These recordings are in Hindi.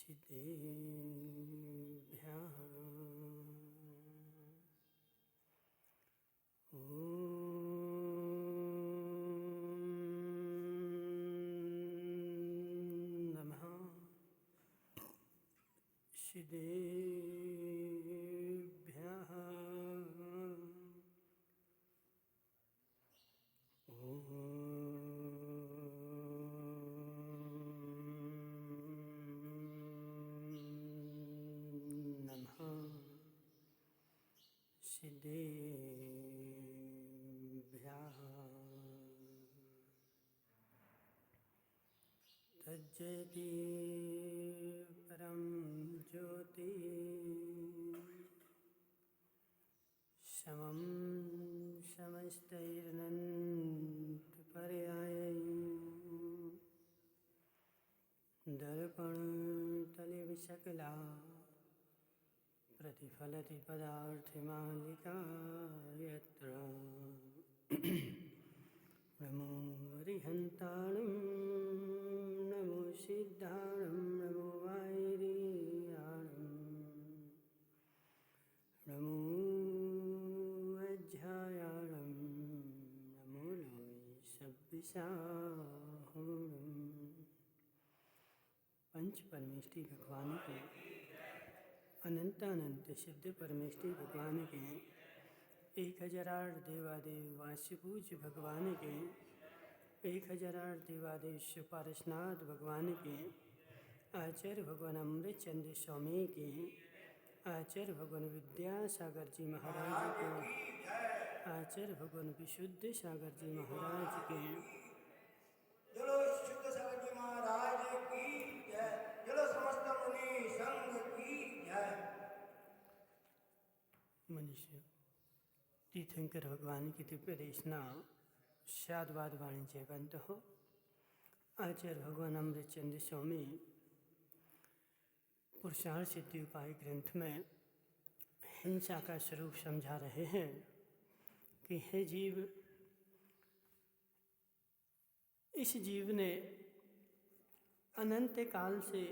सिद्धेभ्यः ॐ नमः सिद्धेभ्यः सिद्धेभ्यः तज्जयति परं ज्योति समं समस्तैरनन्तपर्यायै दर्पणतले विशकला प्रतिफलति पदार्थमालिका यत्र नमो हरिहन्ताणं नमो सिद्धाणं नमो वैरियाणं नमो अध्यायाणं नमो सब्बिसाहुणं। पंच परमेष्टि भगवान के अनंतानंत सिद्ध परमेष्टि भगवान के 1008 देवादेव वास्यपूज्य भगवान के 1008 देवादेव सुपारसनाथ भगवान के आचार्य भगवान अमृतचंद्र स्वामी के आचार्य भगवान विद्यासागर जी महाराज के आचार्य भगवान विशुद्ध सागर जी महाराज के मनुष्य तीर्थंकर भगवान की दिव्य देशना शादवाद वाणिज्य बंद हो। आचार्य भगवान अमृतचंद्र स्वामी पुरुषार्थ सिद्धि उपाय ग्रंथ में हिंसा का स्वरूप समझा रहे हैं कि हे जीव, इस जीव ने अनंत काल से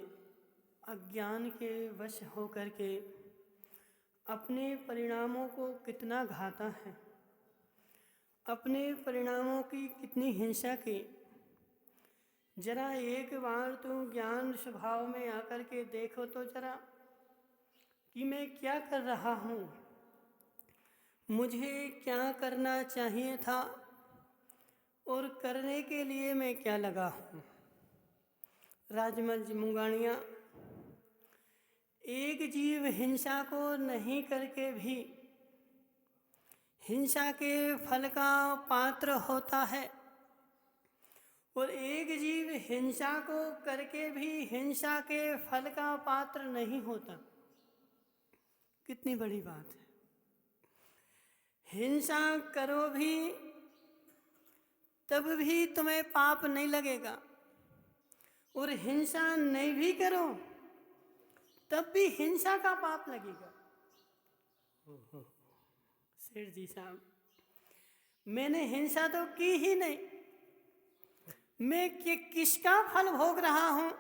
अज्ञान के वश होकर के अपने परिणामों को कितना घाता है, अपने परिणामों की कितनी हिंसा की। जरा एक बार तुम ज्ञान स्वभाव में आकर के देखो तो जरा कि मैं क्या कर रहा हूँ, मुझे क्या करना चाहिए था और करने के लिए मैं क्या लगा हूँ। राजमल जी मुंगानिया, एक जीव हिंसा को नहीं करके भी हिंसा के फल का पात्र होता है और एक जीव हिंसा को करके भी हिंसा के फल का पात्र नहीं होता। कितनी बड़ी बात है। हिंसा करो भी तब भी तुम्हें पाप नहीं लगेगा और हिंसा नहीं भी करो तब भी हिंसा का पाप लगेगा। सेठ जी साहब, मैंने हिंसा तो की ही नहीं, मैं किसका फल भोग रहा हूँ।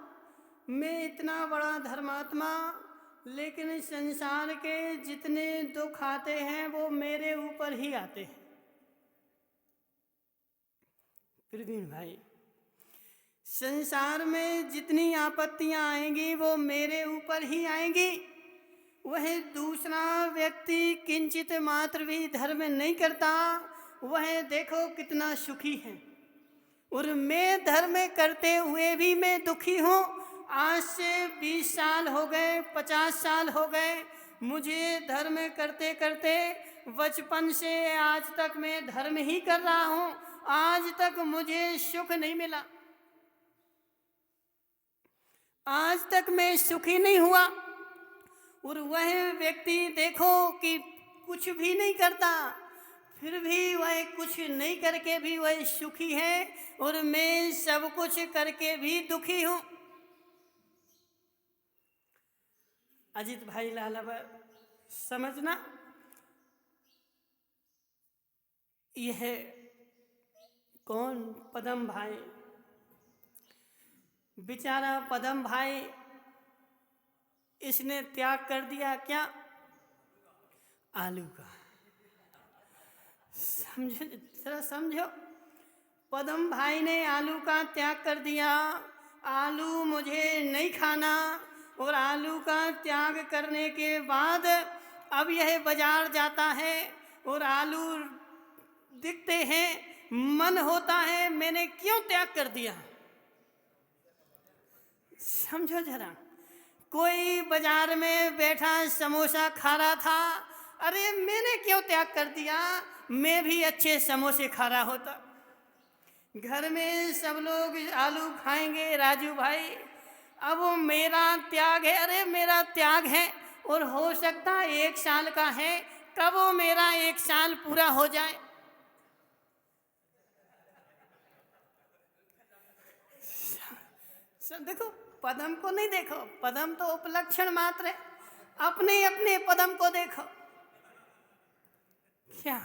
मैं इतना बड़ा धर्मात्मा, लेकिन संसार के जितने दुख आते हैं वो मेरे ऊपर ही आते हैं। प्रवीण भाई, संसार में जितनी आपत्तियां आएंगी वो मेरे ऊपर ही आएंगी। वह दूसरा व्यक्ति किंचित मात्र भी धर्म नहीं करता, वह देखो कितना सुखी है, और मैं धर्म करते हुए भी मैं दुखी हूँ। आज से 20 साल हो गए, 50 साल हो गए मुझे धर्म करते करते। बचपन से आज तक मैं धर्म ही कर रहा हूँ, आज तक मुझे सुख नहीं मिला, आज तक मैं सुखी नहीं हुआ। और वह व्यक्ति देखो कि कुछ भी नहीं करता, फिर भी वह कुछ नहीं करके भी वह सुखी है, और मैं सब कुछ करके भी दुखी हूँ। अजित भाई लालावा, समझना, यह कौन? पदम भाई। बेचारा पदम भाई इसने त्याग कर दिया क्या? आलू का। समझो, जरा समझो। पदम भाई ने आलू का त्याग कर दिया, आलू मुझे नहीं खाना। और आलू का त्याग करने के बाद अब यह बाजार जाता है और आलू दिखते हैं, मन होता है मैंने क्यों त्याग कर दिया। समझो जरा, कोई बाजार में बैठा समोसा खा रहा था, अरे मैंने क्यों त्याग कर दिया, मैं भी अच्छे समोसे खा रहा होता। घर में सब लोग आलू खाएंगे राजू भाई, अब वो मेरा त्याग है, अरे मेरा त्याग है और हो सकता 1 साल का है, कब वो मेरा 1 साल पूरा हो जाए। देखो, पदम को नहीं देखो, पदम तो उपलक्षण मात्र है, अपने अपने पदम को देखो। क्या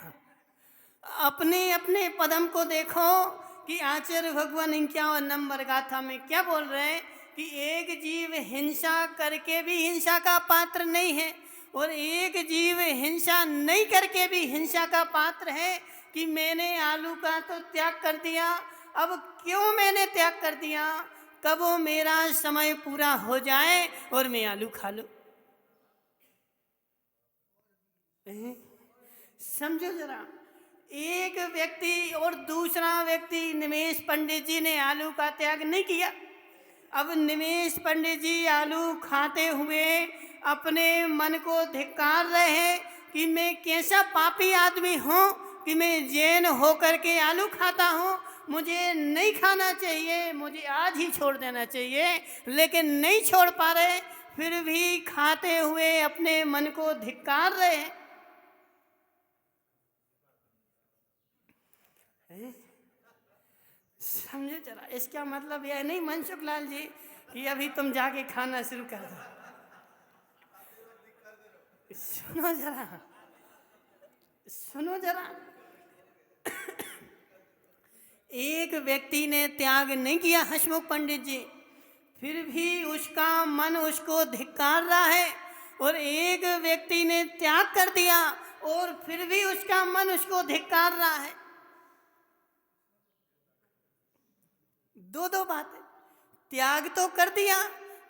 अपने अपने पदम को देखो कि आचार्य भगवान 51 नंबर गाथा में क्या बोल रहे हैं कि एक जीव हिंसा करके भी हिंसा का पात्र नहीं है और एक जीव हिंसा नहीं करके भी हिंसा का पात्र है। कि मैंने आलू का तो त्याग कर दिया, अब क्यों मैंने त्याग कर दिया, कब वो मेरा समय पूरा हो जाए और मैं आलू खा लूं। समझो जरा, एक व्यक्ति और दूसरा व्यक्ति, निमेश पंडित जी ने आलू का त्याग नहीं किया। अब निमेश पंडित जी आलू खाते हुए अपने मन को धिक्कार रहे हैं कि मैं कैसा पापी आदमी हूँ कि मैं जैन होकर के आलू खाता हूँ, मुझे नहीं खाना चाहिए, मुझे आज ही छोड़ देना चाहिए, लेकिन नहीं छोड़ पा रहे, फिर भी खाते हुए अपने मन को धिक्कार रहे हैं। समझे जरा, इसका मतलब यह नहीं मनसुख लाल जी कि अभी तुम जाके खाना शुरू कर दो। सुनो जरा, सुनो जरा, एक व्यक्ति ने त्याग नहीं किया हसमुख पंडित जी, फिर भी उसका मन उसको धिक्कार रहा है, और एक व्यक्ति ने त्याग कर दिया और फिर भी उसका मन उसको धिक्कार रहा है। दो बातें, त्याग तो कर दिया,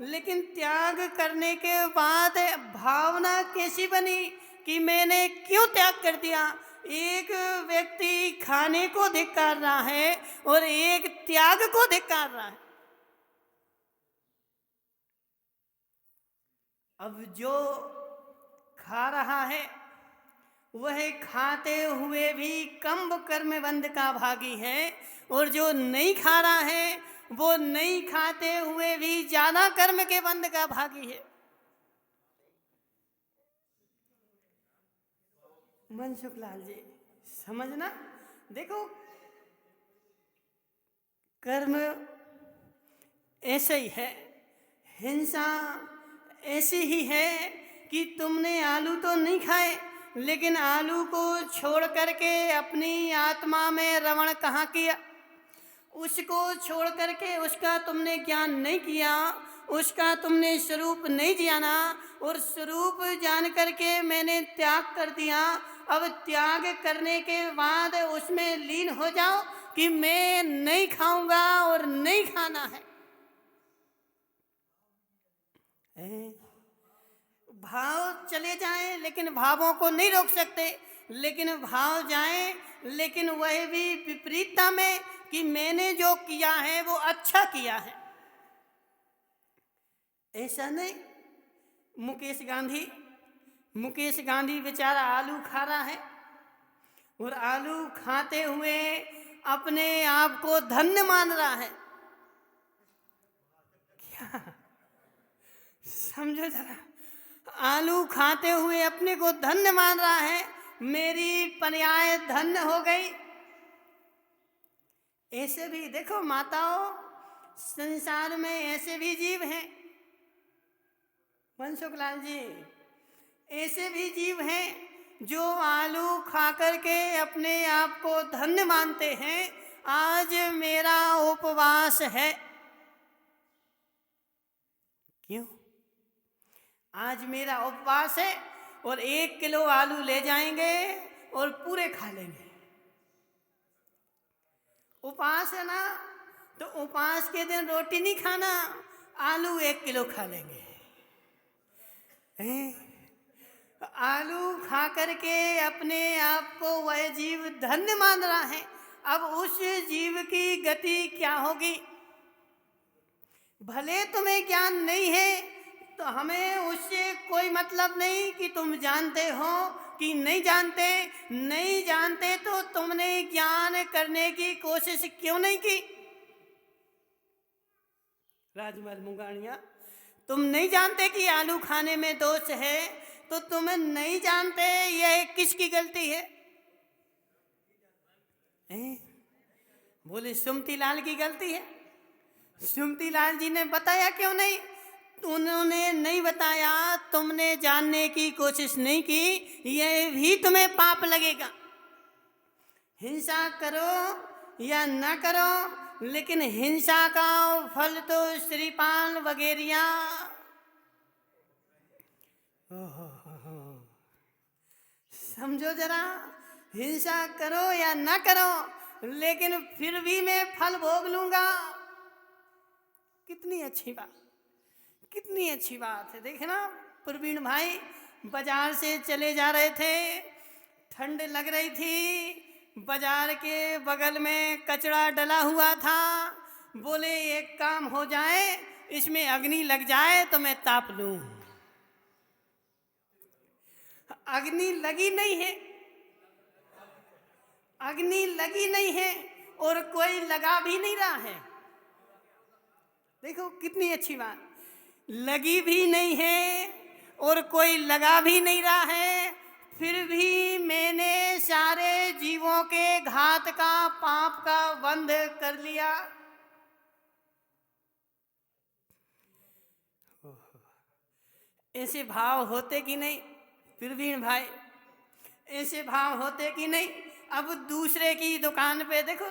लेकिन त्याग करने के बाद भावना कैसी बनी कि मैंने क्यों त्याग कर दिया। एक व्यक्ति खाने को धिक्कार रहा है और एक त्याग को धिक्कार रहा है। अब जो खा रहा है वह खाते हुए भी कम कर्मबंध का भागी है, और जो नहीं खा रहा है वो नहीं खाते हुए भी ज्यादा कर्म के बंध का भागी है। मनसुख लाल जी समझना, देखो कर्म ऐसे ही है, हिंसा ऐसी ही है कि तुमने आलू तो नहीं खाए, लेकिन आलू को छोड़ करके अपनी आत्मा में रमण कहाँ किया, उसको छोड़ करके उसका तुमने ज्ञान नहीं किया, उसका तुमने स्वरूप नहीं जाना, और स्वरूप जान करके मैंने त्याग कर दिया। अब त्याग करने के बाद उसमें लीन हो जाओ कि मैं नहीं खाऊंगा और नहीं खाना है। भाव चले जाएं लेकिन भावों को नहीं रोक सकते, लेकिन भाव जाएं, लेकिन वह भी विपरीतता में कि मैंने जो किया है वो अच्छा किया है। ऐसा नहीं, मुकेश गांधी बेचारा आलू खा रहा है और आलू खाते हुए अपने आप को धन्य मान रहा है। क्या समझो जरा, आलू खाते हुए अपने को धन्य मान रहा है, मेरी पर्याय धन्य हो गई। ऐसे भी देखो माताओं, संसार में ऐसे भी जीव हैं मनसुख लाल जी, ऐसे भी जीव हैं जो आलू खा करके अपने आप को धन्य मानते हैं। आज मेरा उपवास है, क्यों? आज मेरा उपवास है और 1 किलो आलू ले जाएंगे और पूरे खा लेंगे। उपवास है ना, तो उपवास के दिन रोटी नहीं खाना, आलू 1 किलो खा लेंगे। आलू खा करके अपने आप को वह जीव धन्य मान रहा है। अब उस जीव की गति क्या होगी? भले तुम्हें ज्ञान नहीं है तो हमें उससे कोई मतलब नहीं कि तुम जानते हो कि नहीं जानते। नहीं जानते तो तुमने ज्ञान करने की कोशिश क्यों नहीं की? राजमहल मुंगानिया, तुम नहीं जानते कि आलू खाने में दोष है, तो तुम नहीं जानते यह किसकी गलती है? बोले सुमती लाल की गलती है। सुमती लाल जी ने बताया क्यों नहीं? उन्होंने नहीं बताया, तुमने जानने की कोशिश नहीं की, यह भी तुम्हें पाप लगेगा। हिंसा करो या न करो, लेकिन हिंसा का फल तो श्रीपाल वगैरिया। समझो जरा, हिंसा करो या न करो, लेकिन फिर भी मैं फल भोग लूंगा। कितनी अच्छी बात, कितनी अच्छी बात है। देखे ना, प्रवीण भाई बाजार से चले जा रहे थे, ठंड लग रही थी, बाजार के बगल में कचरा डला हुआ था। बोले एक काम हो जाए, इसमें अग्नि लग जाए तो मैं ताप लूं। अग्नि लगी नहीं है, अग्नि लगी नहीं है और कोई लगा भी नहीं रहा है। देखो कितनी अच्छी बात, लगी भी नहीं है और कोई लगा भी नहीं रहा है, फिर भी मैंने सारे जीवों के घात का, पाप का बंध कर लिया। ऐसे भाव होते कि नहीं प्रवीण भाई? ऐसे भाव होते कि नहीं? अब दूसरे की दुकान पे देखो,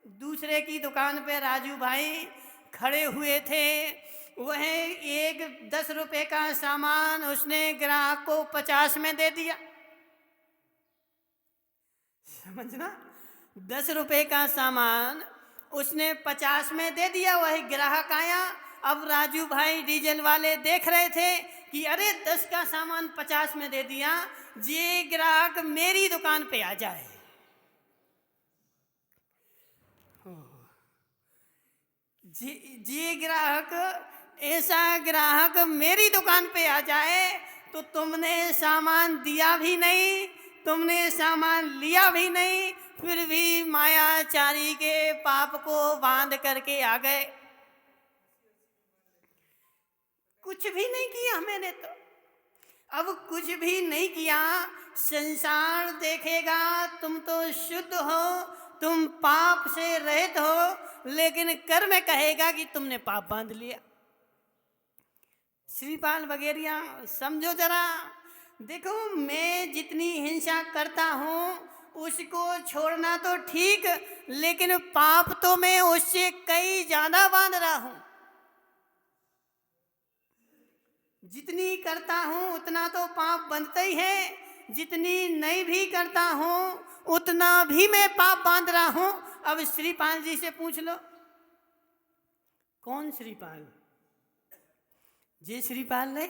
दूसरे की दुकान पे राजू भाई खड़े हुए थे। वह एक 10 रुपए का सामान उसने ग्राहक को 50 में दे दिया। समझना, 10 रुपए का सामान उसने 50 में दे दिया। वह ग्राहक आया, अब राजू भाई डीजल वाले देख रहे थे कि अरे 10 का सामान 50 में दे दिया, ये ग्राहक मेरी दुकान पे आ जाए। जी ग्राहक, ऐसा ग्राहक मेरी दुकान पे आ जाए तो तुमने सामान दिया भी नहीं, तुमने सामान लिया भी नहीं, फिर भी मायाचारी के पाप को बांध करके आ गए। कुछ भी नहीं किया मैंने तो, अब कुछ भी नहीं किया। संसार देखेगा तुम तो शुद्ध हो, तुम पाप से रहित हो, लेकिन कर्म कहेगा कि तुमने पाप बांध लिया। श्रीपाल वगैरिया समझो जरा, देखो मैं जितनी हिंसा करता हूँ उसको छोड़ना तो ठीक, लेकिन पाप तो मैं उससे कई ज्यादा बांध रहा हूँ। जितनी करता हूँ उतना तो पाप बंधता ही है, जितनी नहीं भी करता हूँ उतना भी मैं पाप बांध रहा हूँ। अब श्रीपाल जी से पूछ लो, कौन श्रीपाल? जे श्रीपाल नहीं,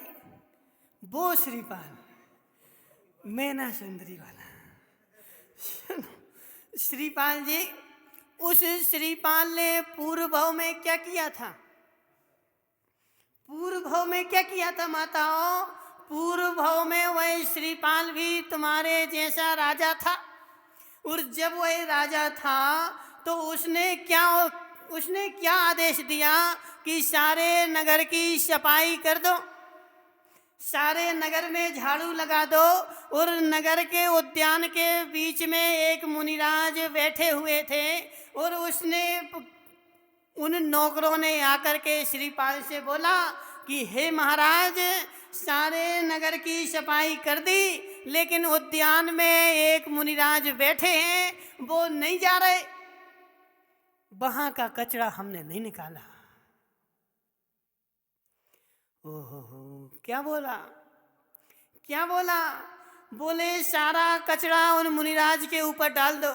वो श्रीपाल मैना सुंदरी वाला। श्रीपाल जी, उस श्रीपाल ने पूर्व भाव में क्या किया था? पूर्व भाव में क्या किया था माताओं? पूर्व भाव में वह श्रीपाल भी तुम्हारे जैसा राजा था, और जब वह राजा था तो उसने क्या आदेश दिया कि सारे नगर की सफाई कर दो, सारे नगर में झाड़ू लगा दो। और नगर के उद्यान के बीच में एक मुनिराज बैठे हुए थे, और उसने उन नौकरों ने आकर के श्रीपाल से बोला कि हे महाराज, सारे नगर की सफाई कर दी, लेकिन उद्यान में एक मुनिराज बैठे हैं, वो नहीं जा रहे, वहां का कचरा हमने नहीं निकाला। ओहो, क्या बोला? क्या बोला? बोले सारा कचरा उन मुनिराज के ऊपर डाल दो।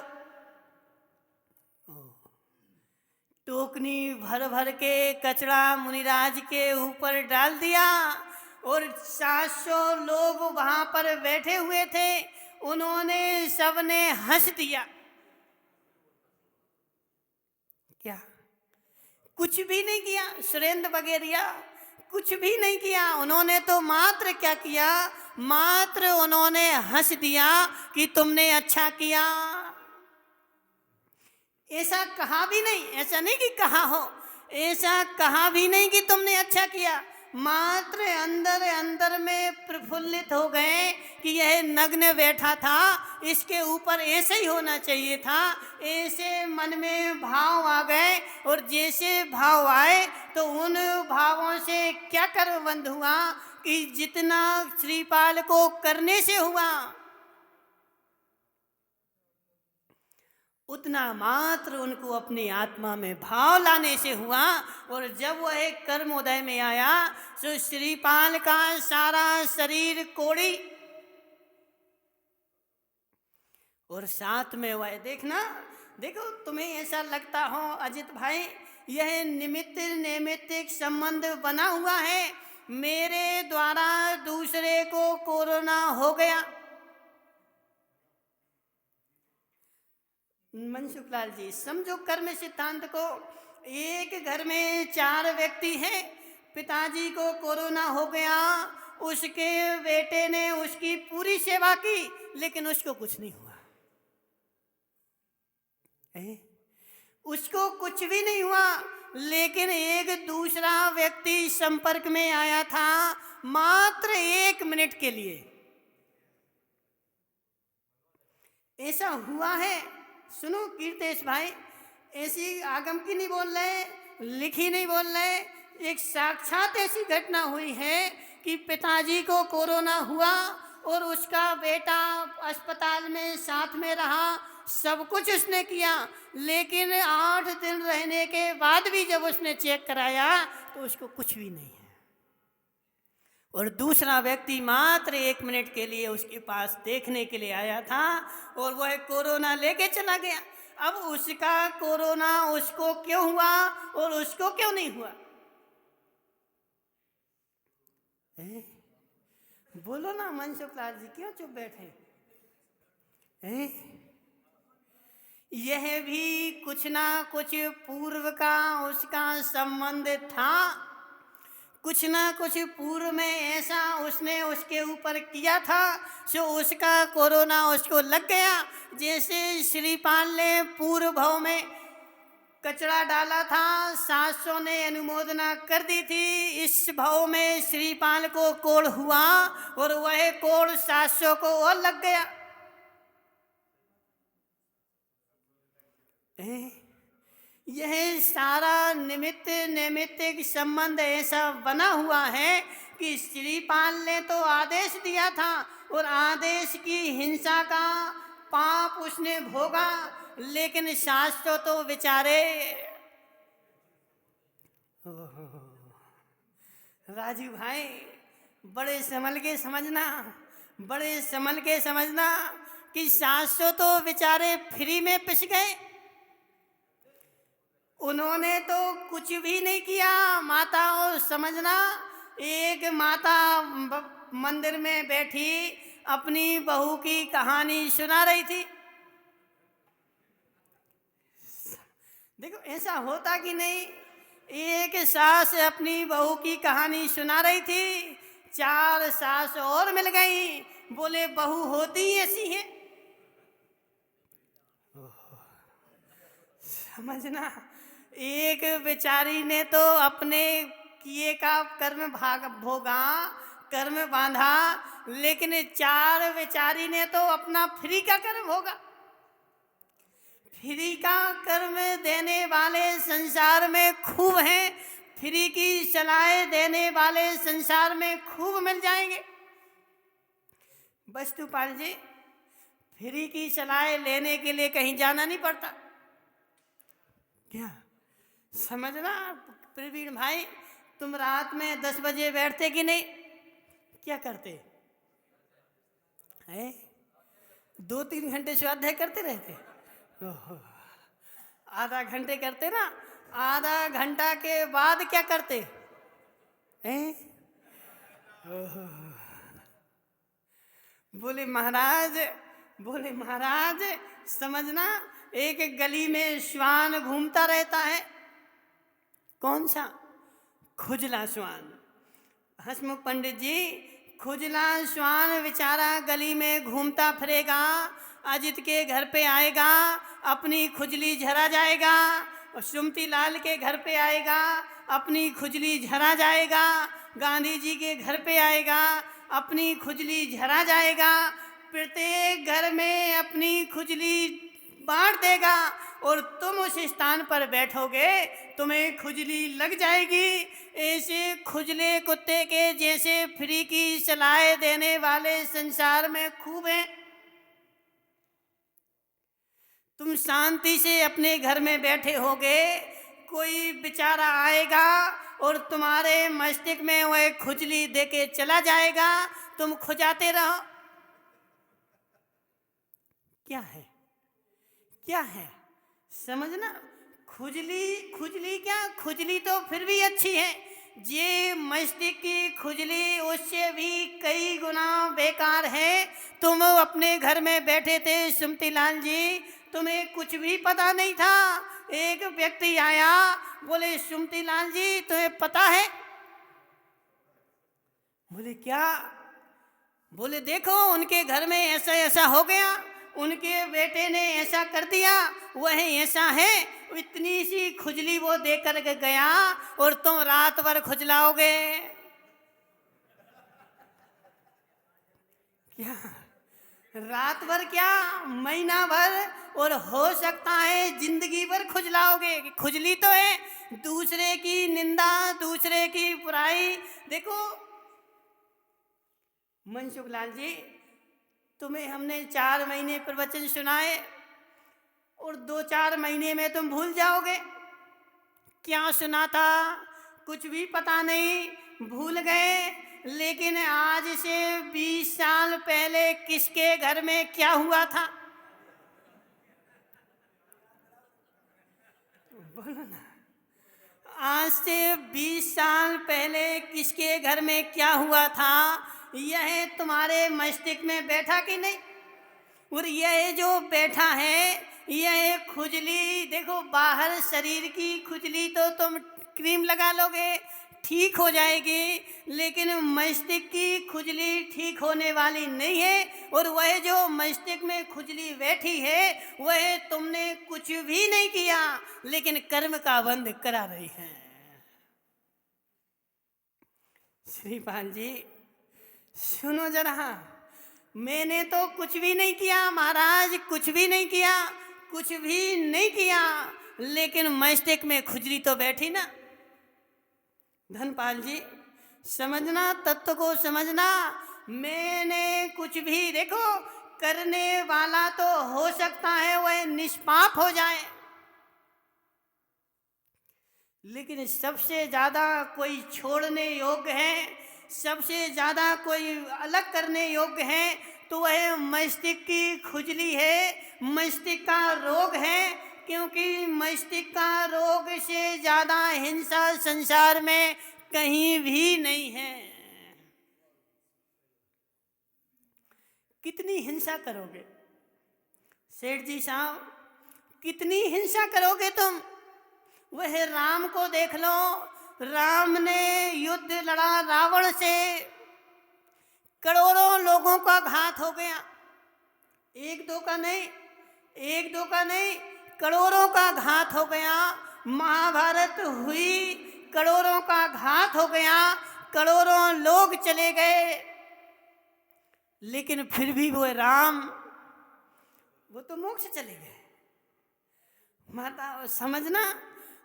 टोकनी भर भर के कचरा मुनिराज के ऊपर डाल दिया और 700 लोग वहां पर बैठे हुए थे, उन्होंने सबने हंस दिया। क्या? कुछ भी नहीं किया। सुरेंद्र बगेरिया कुछ भी नहीं किया। उन्होंने तो मात्र क्या किया? मात्र उन्होंने हंस दिया कि तुमने अच्छा किया। ऐसा कहा भी नहीं, ऐसा नहीं कि कहा हो, ऐसा कहा भी नहीं कि तुमने अच्छा किया। मात्र अंदर अंदर में प्रफुल्लित हो गए कि यह नग्न बैठा था, इसके ऊपर ऐसे ही होना चाहिए था। ऐसे मन में भाव आ गए और जैसे भाव आए तो उन भावों से क्या कर्मबंध हुआ कि जितना श्रीपाल को करने से हुआ उतना मात्र उनको अपनी आत्मा में भाव लाने से हुआ। और जब वह कर्मोदय में आया तो श्रीपाल का सारा शरीर कोड़ी और साथ में वह देखना, देखो तुम्हें ऐसा लगता हो अजित भाई यह निमित्त नैमित्तिक संबंध बना हुआ है, मेरे द्वारा दूसरे को कोरोना हो गया। मनसुखलाल जी समझो कर्म सिद्धांत को। एक घर में 4 व्यक्ति हैं, पिताजी को कोरोना हो गया, उसके बेटे ने उसकी पूरी सेवा की लेकिन उसको कुछ नहीं हुआ। उसको कुछ भी नहीं हुआ, लेकिन एक दूसरा व्यक्ति संपर्क में आया था मात्र 1 मिनट के लिए। ऐसा हुआ है। सुनो कीर्तेश भाई, ऐसी आगम की नहीं बोल रहे, लिखी नहीं बोल रहे, एक साक्षात ऐसी घटना हुई है कि पिताजी को कोरोना हुआ और उसका बेटा अस्पताल में साथ में रहा, सब कुछ उसने किया, लेकिन 8 दिन रहने के बाद भी जब उसने चेक कराया तो उसको कुछ भी नहीं है। और दूसरा व्यक्ति मात्र 1 मिनट के लिए उसके पास देखने के लिए आया था और वह कोरोना लेके चला गया। अब उसका कोरोना उसको क्यों हुआ और उसको क्यों नहीं हुआ? बोलो ना मनसुखलाल जी, क्यों चुप बैठे? यह भी कुछ ना कुछ पूर्व का उसका संबंध था, कुछ ना कुछ पूर्व में ऐसा उसने उसके ऊपर किया था जो उसका कोरोना उसको लग गया। जैसे श्रीपाल ने पूर्व भाव में कचरा डाला था, 700 ने अनुमोदना कर दी थी, इस भाव में श्रीपाल को कोढ़ हुआ और वह कोढ़ 700 को और लग गया। यह सारा निमित्त नैमित्तिक संबंध ऐसा बना हुआ है कि श्रीपाल ने तो आदेश दिया था और आदेश की हिंसा का पाप उसने भोगा, लेकिन शास्त्र तो बेचारे। राजू भाई बड़े संभल के समझना, बड़े संभल के समझना कि शास्त्र तो बेचारे फ्री में पिस गए। उन्होंने तो कुछ भी नहीं किया। माता और समझना, एक माता मंदिर में बैठी अपनी बहू की कहानी सुना रही थी। देखो ऐसा होता कि नहीं, एक सास अपनी बहू की कहानी सुना रही थी, 4 सास और मिल गई, बोले बहू होती ऐसी है। समझना, एक बेचारी ने तो अपने किए का कर्म भोगा, कर्म बांधा, लेकिन 4 बेचारी ने तो अपना फ्री का कर्म भोगा। फ्री का कर्म देने वाले संसार में खूब हैं, फ्री की सलाह देने वाले संसार में खूब मिल जाएंगे। वस्तुपाल जी, फ्री की सलाह लेने के लिए कहीं जाना नहीं पड़ता क्या? समझना प्रवीण भाई, तुम रात में 10 बजे बैठते कि नहीं? क्या करते हैं? 2-3 घंटे स्वाध्याय करते रहते। ओहो, आधा घंटे करते ना, आधा घंटा के बाद क्या करते हैं? ओहो, बोले महाराज समझना, एक गली में श्वान घूमता रहता है। कौन सा? खुजला श्वान। हसमुख पंडित जी, खुजला श्वान बेचारा गली में घूमता फिरेगा, अजित के घर पे आएगा, अपनी खुजली झरा जाएगा, और सुमती लाल के घर पे आएगा, अपनी खुजली झरा जाएगा, गांधी जी के घर पे आएगा, अपनी खुजली झरा जाएगा, प्रत्येक घर में अपनी खुजली बांट देगा, और तुम उस स्थान पर बैठोगे, तुम्हें खुजली लग जाएगी। ऐसे खुजले कुत्ते के जैसे फ्री की सलाह देने वाले संसार में खूब हैं। तुम शांति से अपने घर में बैठे होगे, कोई बेचारा आएगा और तुम्हारे मस्तिष्क में वह खुजली देके चला जाएगा, तुम खुजाते रहो। क्या है? क्या है? समझना, खुजली क्या, खुजली तो फिर भी अच्छी है। ये मस्तिष्क की खुजली उससे भी कई गुना बेकार है। तुम अपने घर में बैठे थे सुमती लाल जी, तुम्हें कुछ भी पता नहीं था। एक व्यक्ति आया, बोले सुमती लाल जी तुम्हें पता है? बोले क्या? बोले देखो उनके घर में ऐसा ऐसा हो गया, उनके बेटे ने ऐसा कर दिया, वह ऐसा है। इतनी सी खुजली वो दे कर गया और तुम रात भर खुजलाओगे। क्या रात भर, क्या महीना भर, और हो सकता है जिंदगी भर खुजलाओगे। खुजली तो है दूसरे की निंदा, दूसरे की बुराई। देखो मनसुख लाल जी, तुम्हें हमने 4 महीने प्रवचन सुनाए और 2-4 महीने में तुम भूल जाओगे क्या सुना था, कुछ भी पता नहीं, भूल गए। लेकिन आज से 20 साल पहले किसके घर में क्या हुआ था? बोलो ना। आज से 20 साल पहले किसके घर में क्या हुआ था, यह तुम्हारे मस्तिष्क में बैठा कि नहीं? और यह जो बैठा है, यह खुजली, देखो बाहर शरीर की खुजली तो तुम क्रीम लगा लोगे, ठीक हो जाएगी, लेकिन मस्तिष्क की खुजली ठीक होने वाली नहीं है। और वह जो मस्तिष्क में खुजली बैठी है, वह तुमने कुछ भी नहीं किया, लेकिन कर्म का बंध करा रही है। श्रीपाल जी सुनो जरा, मैंने तो कुछ भी नहीं किया महाराज, कुछ भी नहीं किया, कुछ भी नहीं किया, लेकिन मस्तिष्क में खुजली तो बैठी ना। धनपाल जी समझना, तत्व को समझना, मैंने कुछ भी, देखो करने वाला तो हो सकता है वह निष्पाप हो जाए, लेकिन सबसे ज्यादा कोई छोड़ने योग्य है, सबसे ज्यादा कोई अलग करने योग्य है, तो वह मस्तिष्क की खुजली है, मस्तिष्क का रोग है। क्योंकि मस्तिष्क का रोग से ज्यादा हिंसा संसार में कहीं भी नहीं है। कितनी हिंसा करोगे सेठ जी साहब, कितनी हिंसा करोगे तुम? वह राम को देख लो, राम ने युद्ध लड़ा रावण से, करोड़ों लोगों का घात हो गया, एक दो का नहीं, करोड़ों का घात हो गया। महाभारत हुई, करोड़ों का घात हो गया, करोड़ों लोग चले गए, लेकिन फिर भी वो राम, वो तो मोक्ष चले गए। माता समझना,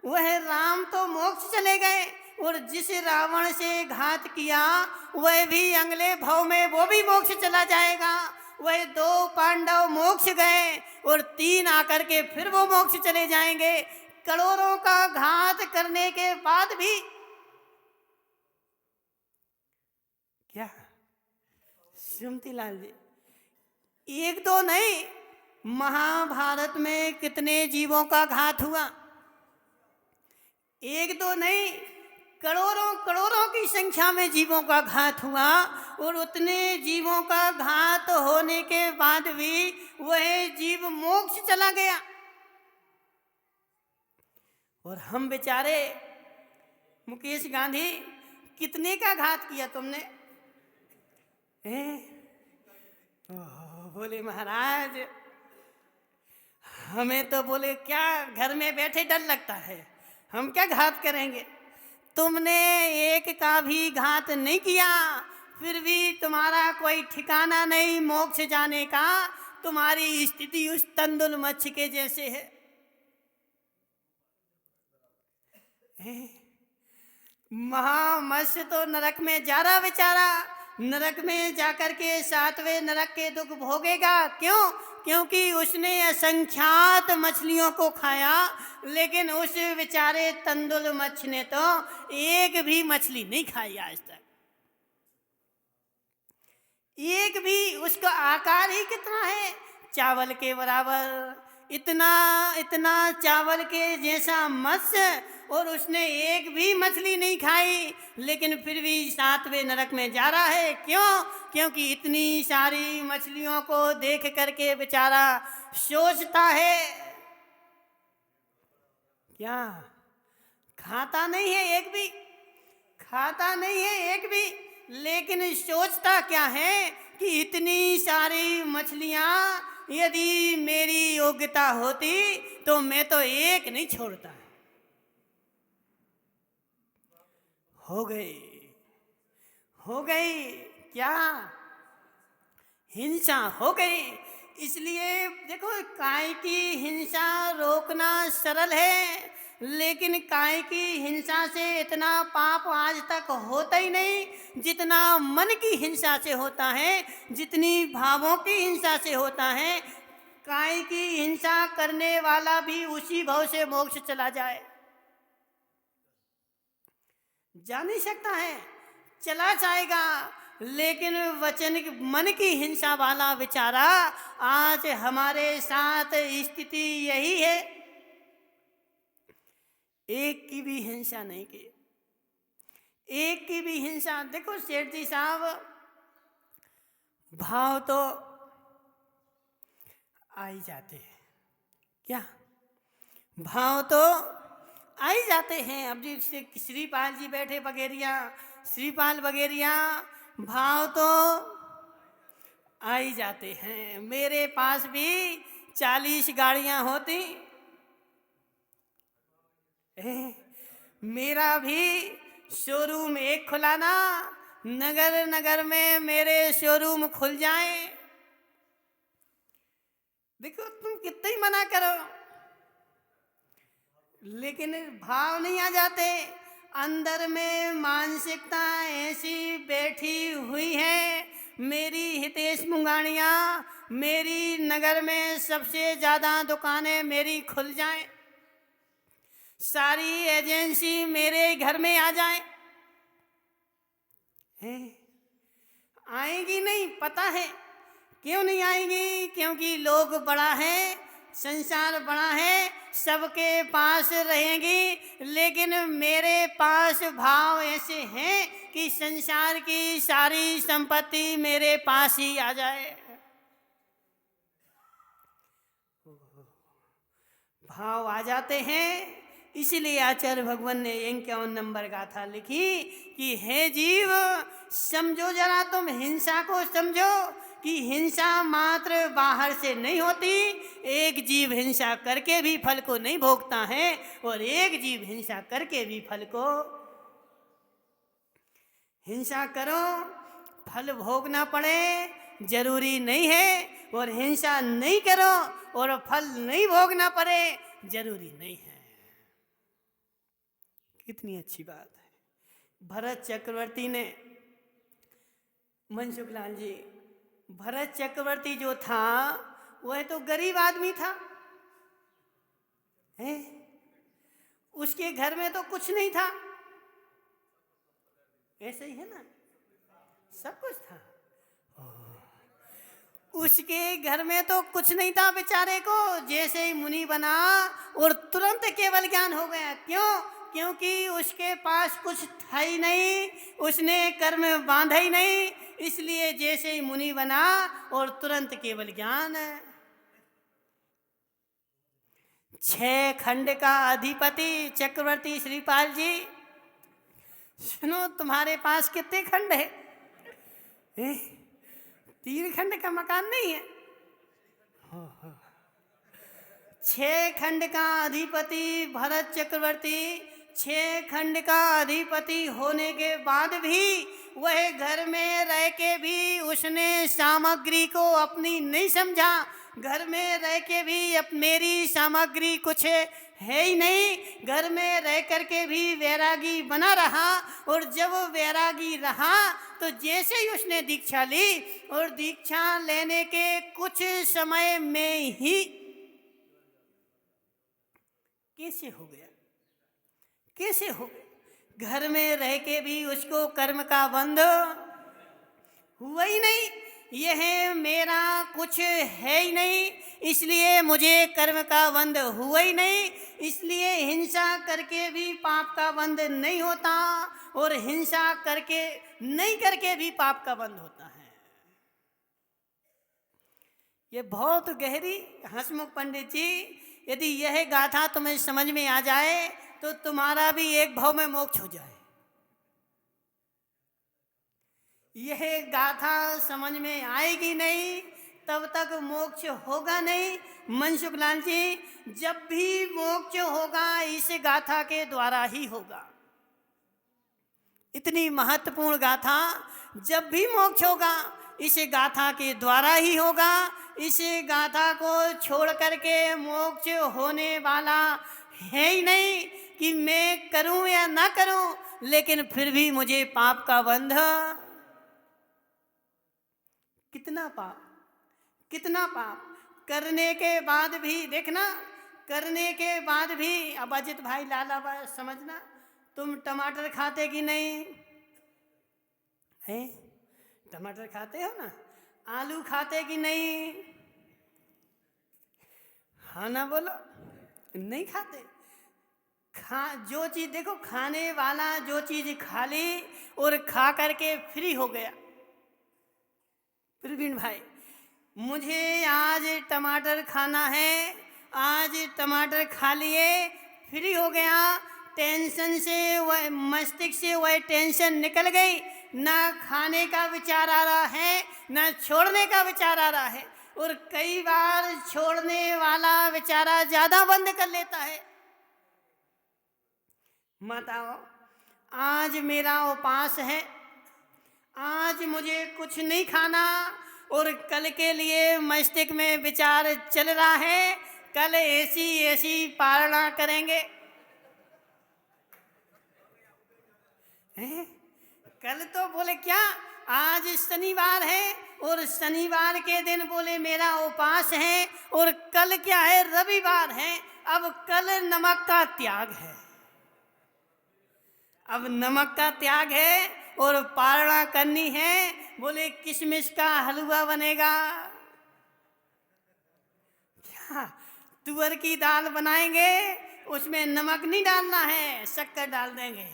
वह राम तो मोक्ष चले गए, और जिस रावण से घात किया वह भी अगले भव में वो भी मोक्ष चला जाएगा। वह 2 पांडव मोक्ष गए और 3 आकर के फिर वो मोक्ष चले जाएंगे। करोड़ों का घात करने के बाद भी क्या सुमती लाल जी, एक दो नहीं, महाभारत में कितने जीवों का घात हुआ, एक दो नहीं, करोड़ों करोड़ों की संख्या में जीवों का घात हुआ। और उतने जीवों का घात होने के बाद भी वह जीव मोक्ष चला गया। और हम बेचारे, मुकेश गांधी, कितने का घात किया तुमने? बोले महाराज, हमें तो बोले क्या घर में बैठे डर लगता है, हम क्या घात करेंगे। तुमने एक का भी घात नहीं किया, फिर भी तुम्हारा कोई ठिकाना नहीं मोक्ष जाने का। तुम्हारी स्थिति उस तंदुल मच्छ के जैसे है। महामत्स्य तो नरक में जा रहा बेचारा, नरक में जाकर के 7वें नरक के दुख भोगेगा। क्यों? क्योंकि उसने असंख्यात मछलियों को खाया, लेकिन उस बेचारे तंदुल मच्छ ने तो एक भी मछली नहीं खाई आज तक। एक भी, उसका आकार ही कितना है, चावल के बराबर, इतना इतना चावल के जैसा मत्स्य, और उसने एक भी मछली नहीं खाई, लेकिन फिर भी 7वें नरक में जा रहा है। क्यों? क्योंकि इतनी सारी मछलियों को देख करके बेचारा सोचता है, क्या खाता नहीं है एक भी, खाता नहीं है एक भी, लेकिन सोचता क्या है कि इतनी सारी मछलियां यदि मेरी योग्यता होती तो मैं तो एक नहीं छोड़ता। हो गई क्या हिंसा हो गई। इसलिए देखो, काय की हिंसा रोकना सरल है, लेकिन काय की हिंसा से इतना पाप आज तक होता ही नहीं जितना मन की हिंसा से होता है, जितनी भावों की हिंसा से होता है। काय की हिंसा करने वाला भी उसी भाव से मोक्ष चला जाए, जा नहीं सकता है, चला जाएगा। लेकिन वचन मन की हिंसा वाला बेचारा, आज हमारे साथ स्थिति यही है, एक की भी हिंसा नहीं की, एक की भी हिंसा। देखो सेठ जी साहब, भाव तो आ ही जाते हैं, क्या भाव तो आ ही जाते हैं। अब जी श्रीपाल जी बैठे बगेरिया, श्रीपाल बगेरिया, भाव तो आ ही जाते हैं। मेरे पास भी 40 गाड़ियां होती, मेरा भी शोरूम एक खुलाना, नगर नगर में मेरे शोरूम खुल जाए। देखो तुम कितना ही मना करो, लेकिन भाव नहीं आ जाते। अंदर में मानसिकता ऐसी बैठी हुई है, मेरी हितेश मुंगानिया, मेरी नगर में सबसे ज़्यादा दुकानें मेरी खुल जाएं, सारी एजेंसी मेरे घर में आ जाएं। आएगी नहीं, पता है क्यों नहीं आएगी, क्योंकि लोग बड़ा है, संसार बड़ा है, सबके पास रहेंगी। लेकिन मेरे पास भाव ऐसे हैं कि संसार की सारी संपत्ति मेरे पास ही आ जाए। भाव आ जाते हैं। इसीलिए आचार्य भगवान ने 51 नंबर गाथा लिखी कि हे जीव, समझो जरा, तुम हिंसा को समझो कि हिंसा मात्र बाहर से नहीं होती। एक जीव हिंसा करके भी फल को नहीं भोगता है, और एक जीव हिंसा करके भी फल को, हिंसा करो फल भोगना पड़े जरूरी नहीं है, और हिंसा नहीं करो और फल नहीं भोगना पड़े जरूरी नहीं है। कितनी अच्छी बात है। भरत चक्रवर्ती ने, मनसुख लाल जी, भरत चक्रवर्ती जो था वह तो गरीब आदमी था, है? उसके घर में तो कुछ नहीं था, ऐसे ही है ना। सब कुछ था। उसके घर में तो कुछ नहीं था बेचारे को, जैसे ही मुनि बना और तुरंत केवल ज्ञान हो गया। क्यों? क्योंकि उसके पास कुछ था ही नहीं, उसने कर्म बांधा ही नहीं, इसलिए जैसे ही मुनि बना और तुरंत केवल ज्ञान। 6 खंड का अधिपति चक्रवर्ती श्रीपाल जी, सुनो तुम्हारे पास कितने खंड है? 3 खंड का मकान नहीं है। 6 खंड का अधिपति भरत चक्रवर्ती, 6 खंड का अधिपति होने के बाद भी वह घर में रह के भी उसने सामग्री को अपनी नहीं समझा। घर में रह के भी अब मेरी सामग्री कुछ है ही नहीं, घर में रह करके भी वैरागी बना रहा। और जब वैरागी रहा तो जैसे ही उसने दीक्षा ली और दीक्षा लेने के कुछ समय में ही कैसे हो गया, कैसे हो गया? घर में रह के भी उसको कर्म का बंध हुआ ही नहीं। यह मेरा कुछ है ही नहीं, इसलिए मुझे कर्म का बंध हुआ ही नहीं। इसलिए हिंसा करके भी पाप का बंध नहीं होता और हिंसा करके नहीं करके भी पाप का बंध होता है। ये बहुत गहरी, हंसमुख पंडित जी, यदि यह गाथा तुम्हें समझ में आ जाए तो तुम्हारा भी एक भाव में मोक्ष हो जाए। यह गाथा समझ में आएगी नहीं तब तक मोक्ष होगा नहीं। मनसुख लाल जी, जब भी मोक्ष होगा इस गाथा के द्वारा ही होगा। इतनी महत्वपूर्ण गाथा, जब भी मोक्ष होगा इस गाथा के द्वारा ही होगा। इस गाथा को छोड़ करके मोक्ष होने वाला है ही नहीं कि मैं करूं या ना करूं, लेकिन फिर भी मुझे पाप का बंध। कितना पाप, कितना पाप करने के बाद भी, देखना, करने के बाद भी। अब अजित भाई, लाला भाई, समझना, तुम टमाटर खाते कि नहीं है? टमाटर खाते हो ना? आलू खाते कि नहीं? हाँ ना बोलो। नहीं खाते। जो चीज देखो, खाने वाला जो चीज खा ली और खा करके फ्री हो गया। प्रवीण भाई, मुझे आज टमाटर खाना है, आज टमाटर खा लिए, फ्री हो गया। टेंशन से वह मस्तिष्क से वह टेंशन निकल गई। ना खाने का विचार आ रहा है, ना छोड़ने का विचार आ रहा है। और कई बार छोड़ने वाला बेचारा ज्यादा बंद कर लेता है। माताओं, आज मेरा उपवास है, आज मुझे कुछ नहीं खाना, और कल के लिए मस्तिष्क में विचार चल रहा है, कल ऐसी ऐसी पालना करेंगे। कल तो बोले क्या, आज शनिवार है और शनिवार के दिन बोले मेरा उपवास है, और कल क्या है, रविवार है। अब कल नमक का त्याग है, अब नमक का त्याग है और पालना करनी है। बोले किशमिश का हलवा बनेगा, क्या तुअर की दाल बनाएंगे, उसमें नमक नहीं डालना है, शक्कर डाल देंगे।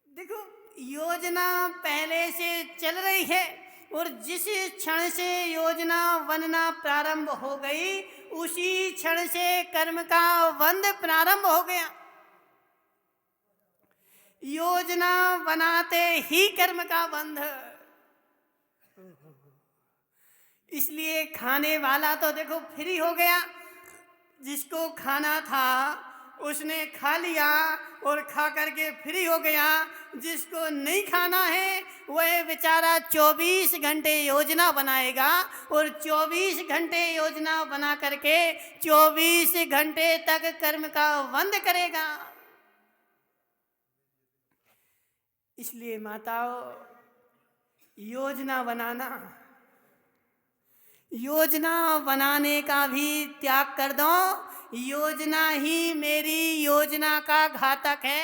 देखो, योजना पहले से चल रही है, और जिस क्षण से योजना बनना प्रारंभ हो गई उसी क्षण से कर्म का बंध प्रारंभ हो गया। योजना बनाते ही कर्म का बंध। इसलिए खाने वाला तो देखो फ्री हो गया, जिसको खाना था उसने खा लिया और खा करके फ्री हो गया। जिसको नहीं खाना है वह बेचारा 24 घंटे योजना बनाएगा, और 24 घंटे योजना बना करके 24 घंटे तक कर्म का बंध करेगा। इसलिए माताओं, योजना बनाना, योजना बनाने का भी त्याग कर दो। योजना ही मेरी योजना का घातक है।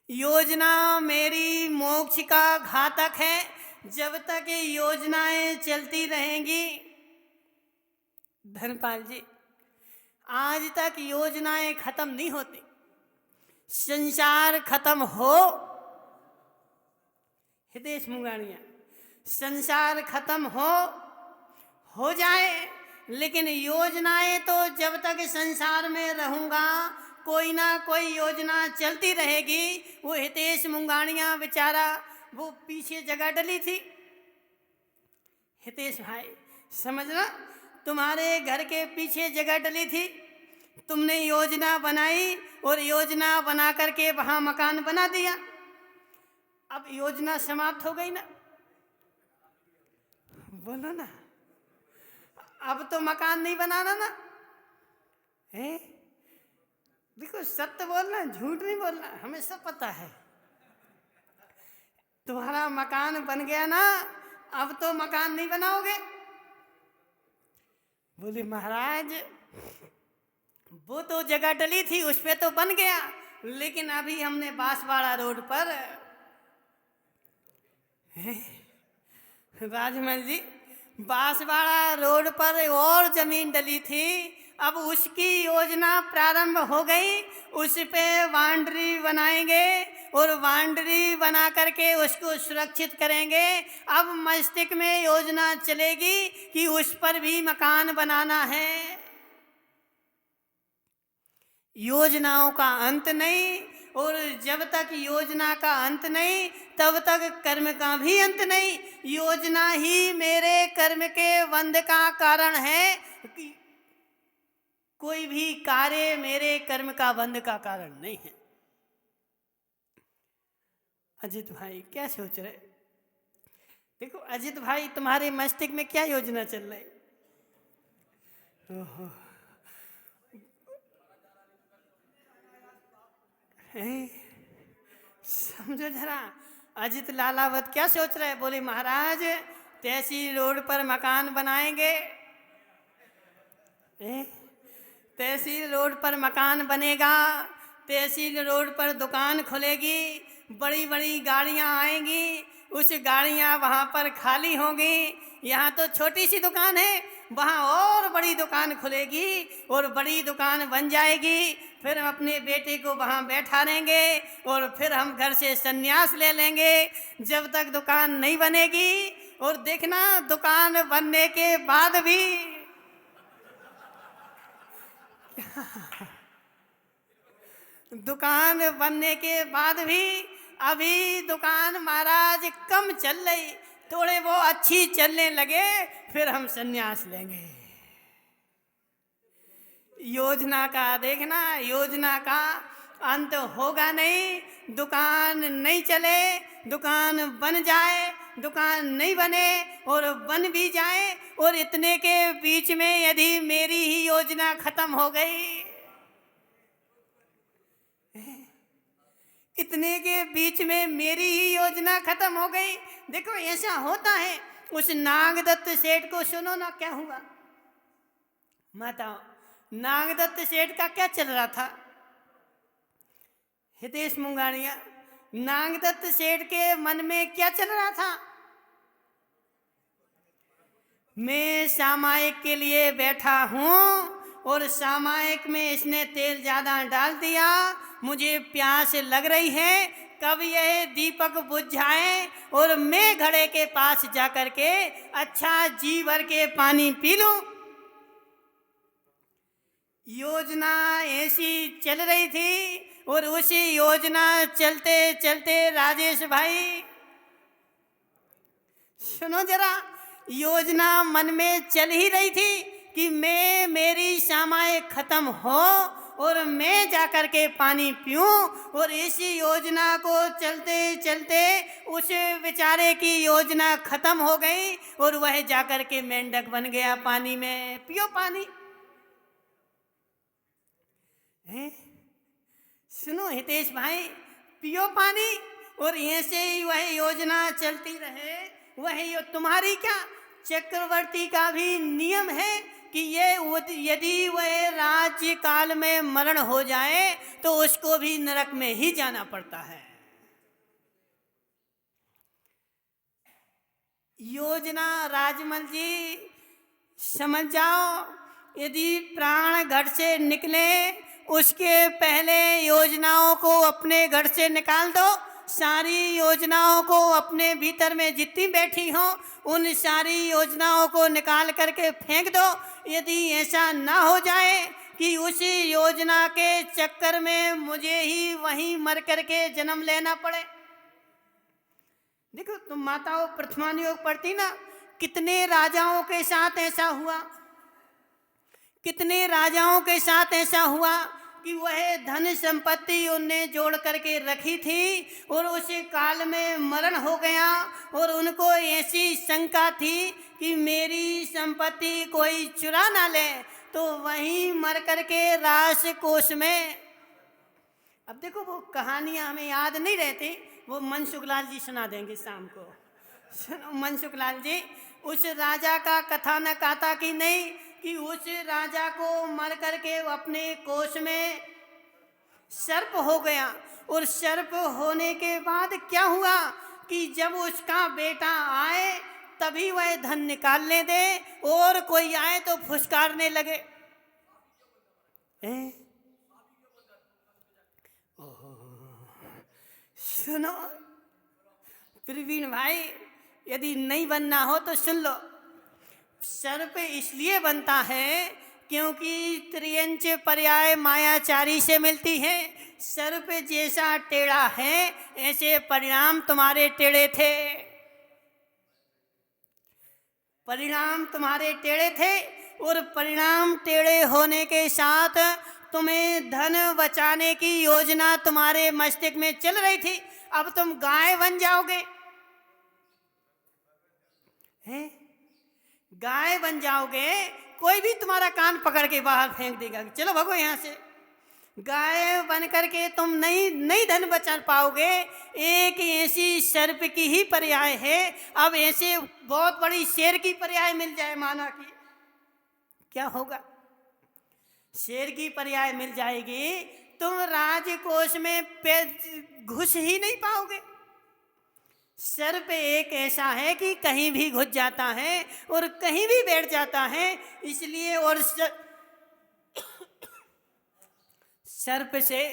योजना मेरी मोक्ष का घातक है। जब तक ये योजनाएं चलती रहेंगी, धर्मपाल जी, आज तक योजनाएं खत्म नहीं होती। संसार खत्म हितेश मुंगानिया, संसार खत्म हो जाए, लेकिन योजनाएं तो जब तक संसार में रहूंगा कोई ना कोई योजना चलती रहेगी। वो हितेश मुंगानिया बेचारा वो पीछे जगह डली थी। हितेश भाई समझना, तुम्हारे घर के पीछे जगह डली थी, तुमने योजना बनाई और योजना बना करके वहां मकान बना दिया। अब योजना समाप्त हो गई ना, बोलो ना, अब तो मकान नहीं बनाना ना है। देखो सत्य बोलना, झूठ नहीं बोलना, हमें सब पता है। तुम्हारा मकान बन गया ना, अब तो मकान नहीं बनाओगे। बोले महाराज वो तो जगह डली थी उस पे तो बन गया, लेकिन अभी हमने बांसवाड़ा रोड पर राजमहल जी, बांसवाड़ा रोड पर और जमीन डली थी, अब उसकी योजना प्रारंभ हो गई। उस पे बाउंड्री बनाएंगे और बाउंड्री बना करके उसको सुरक्षित करेंगे। अब मस्तिष्क में योजना चलेगी कि उस पर भी मकान बनाना है। योजनाओं का अंत नहीं, और जब तक योजना का अंत नहीं तब तक कर्म का भी अंत नहीं। योजना ही मेरे कर्म के बंध का कारण है, कोई भी कार्य मेरे कर्म का बंध का कारण नहीं है। अजित भाई क्या सोच रहे? देखो अजित भाई, तुम्हारे मस्तिष्क में क्या योजना चल रही? ओहो, समझो जरा, अजित लालावत क्या सोच रहे? बोले महाराज तहसील रोड पर मकान बनाएंगे, तहसील रोड पर मकान बनेगा, तहसील रोड पर दुकान खुलेगी, बड़ी बड़ी गाड़ियां आएंगी, उस गाड़ियां वहां पर खाली होंगी। यहाँ तो छोटी सी दुकान है, वहाँ और बड़ी दुकान खुलेगी और बड़ी दुकान बन जाएगी। फिर हम अपने बेटे को वहाँ बैठा लेंगे और फिर हम घर से संन्यास ले लेंगे जब तक दुकान नहीं बनेगी। और देखना दुकान बनने के बाद भी दुकान बनने के बाद भी अभी दुकान महाराज कम चल रही, थोड़े वो अच्छी चलने लगे फिर हम संन्यास लेंगे। योजना का देखना, योजना का अंत होगा नहीं। दुकान नहीं चले, दुकान बन जाए, दुकान नहीं बने और बन भी जाए, और इतने के बीच में यदि मेरी ही योजना खत्म हो गई, इतने के बीच में मेरी ही योजना खत्म हो गई। देखो ऐसा होता है। उस नागदत्त सेठ को सुनो ना क्या हुआ। माता नागदत्त सेठ का क्या चल रहा था? हितेश मुंगानिया, नागदत्त सेठ के मन में क्या चल रहा था? मैं सामायिक के लिए बैठा हूं और सामायिक में इसने तेल ज्यादा डाल दिया, मुझे प्यास लग रही है, कब यह दीपक बुझ जाए और मैं घड़े के पास जाकर के अच्छा जी भर के पानी पी लूं। योजना ऐसी चल रही थी और उसी योजना चलते चलते राजेश भाई सुनो जरा, योजना मन में चल ही रही थी कि मेरी सामायिक खत्म हो और मैं जाकर के पानी पीऊं, और इसी योजना को चलते चलते उस बेचारे की योजना खत्म हो गई और वह जाकर के मेंढक बन गया पानी में। पियो पानी। सुनो हितेश भाई, पियो पानी और ऐसे ही वह योजना चलती रहे। वह तुम्हारी क्या, चक्रवर्ती का भी नियम है कि ये यदि वह राज्य काल में मरण हो जाए तो उसको भी नरक में ही जाना पड़ता है। योजना राजमल जी समझ जाओ, यदि प्राण घर से निकले उसके पहले योजनाओं को अपने घर से निकाल दो। सारी योजनाओं को अपने भीतर में जितनी बैठी हो उन सारी योजनाओं को निकाल करके फेंक दो। यदि ऐसा ना हो जाए कि उसी योजना के चक्कर में मुझे ही वहीं मर करके जन्म लेना पड़े। देखो तुम माताओं प्रथमान योग पढ़ती ना, कितने राजाओं के साथ ऐसा हुआ, कितने राजाओं के साथ ऐसा हुआ कि वह धन संपत्ति उनने जोड़ करके रखी थी और उस काल में मरण हो गया और उनको ऐसी शंका थी कि मेरी संपत्ति कोई चुरा ना ले, तो वहीं मर करके रास कोष में। अब देखो वो कहानियां हमें याद नहीं रहती, वो मनसुख लाल जी सुना देंगे शाम को। मनसुख लाल जी उस राजा का कथानक आता कि नहीं, कि उस राजा को मर करके अपने कोष में सर्प हो गया और सर्प होने के बाद क्या हुआ कि जब उसका बेटा आए तभी वह धन निकालने दे और कोई आए तो फुसकारने लगे। सुनो प्रवीण भाई, यदि नहीं बनना हो तो सुन लो। सर्प इसलिए बनता है क्योंकि त्रियंच पर्याय मायाचारी से मिलती है। सर्प जैसा टेढ़ा है ऐसे परिणाम तुम्हारे टेढ़े थे, परिणाम तुम्हारे टेढ़े थे और परिणाम टेढ़े होने के साथ तुम्हें धन बचाने की योजना तुम्हारे मस्तिष्क में चल रही थी। अब तुम गाय बन जाओगे, हैं? गाय बन जाओगे, कोई भी तुम्हारा कान पकड़ के बाहर फेंक देगा, चलो भगो यहाँ से। गाय बन करके तुम नहीं धन बचा पाओगे। एक ऐसी सर्प की ही पर्याय है, अब ऐसे बहुत बड़ी शेर की पर्याय मिल जाए माना की क्या होगा? शेर की पर्याय मिल जाएगी, तुम राजकोष में घुस ही नहीं पाओगे। सर्प एक ऐसा है कि कहीं भी घुस जाता है और कहीं भी बैठ जाता है, इसलिए और सर्प से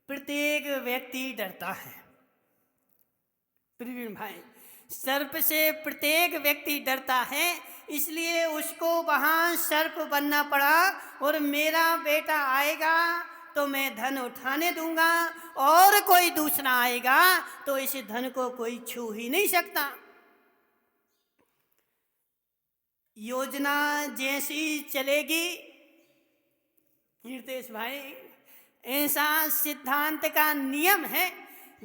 प्रत्येक व्यक्ति डरता है। प्रवीण भाई, सर्प से प्रत्येक व्यक्ति डरता है, इसलिए उसको वहां सर्प बनना पड़ा और मेरा बेटा आएगा तो मैं धन उठाने दूंगा और कोई दूसरा आएगा तो इस धन को कोई छू ही नहीं सकता। योजना जैसी चलेगी कीर्तेश भाई, ऐसा सिद्धांत का नियम है,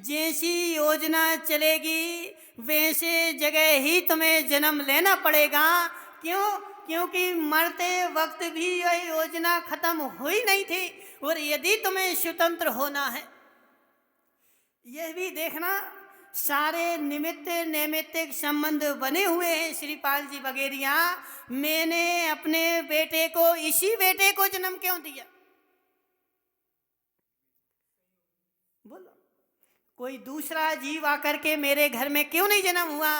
जैसी योजना चलेगी वैसे जगह ही तुम्हें जन्म लेना पड़ेगा। क्यों? क्योंकि मरते वक्त भी यह योजना खत्म हुई नहीं थी और यदि तुम्हें स्वतंत्र होना है, यह भी देखना सारे निमित्त नैमित्तिक संबंध बने हुए हैं। श्रीपाल जी बगेरिया, मैंने अपने बेटे को इसी बेटे को जन्म क्यों दिया? बोलो, कोई दूसरा जीव आकर के मेरे घर में क्यों नहीं जन्म हुआ?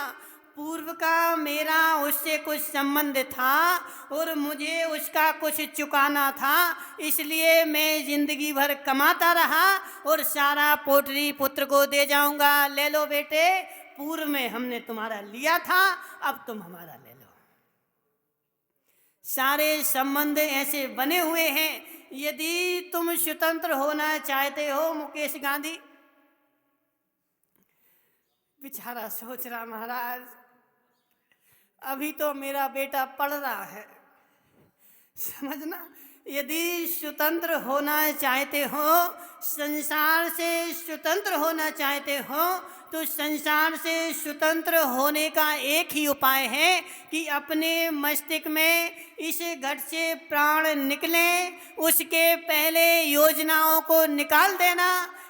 पूर्व का मेरा उससे कुछ संबंध था और मुझे उसका कुछ चुकाना था, इसलिए मैं जिंदगी भर कमाता रहा और सारा पोटरी पुत्र को दे जाऊंगा। ले लो बेटे, पूर्व में हमने तुम्हारा लिया था, अब तुम हमारा ले लो। सारे संबंध ऐसे बने हुए हैं। यदि तुम स्वतंत्र होना चाहते हो, मुकेश गांधी बेचारा सोच रहा, महाराज अभी तो मेरा बेटा पढ़ रहा है, समझना। यदि स्वतंत्र होना चाहते हो, संसार से स्वतंत्र होना चाहते हो, तो संसार से स्वतंत्र होने का एक ही उपाय है कि अपने मस्तिष्क में इस घट से प्राण निकले, उसके पहले योजनाओं को निकाल देना,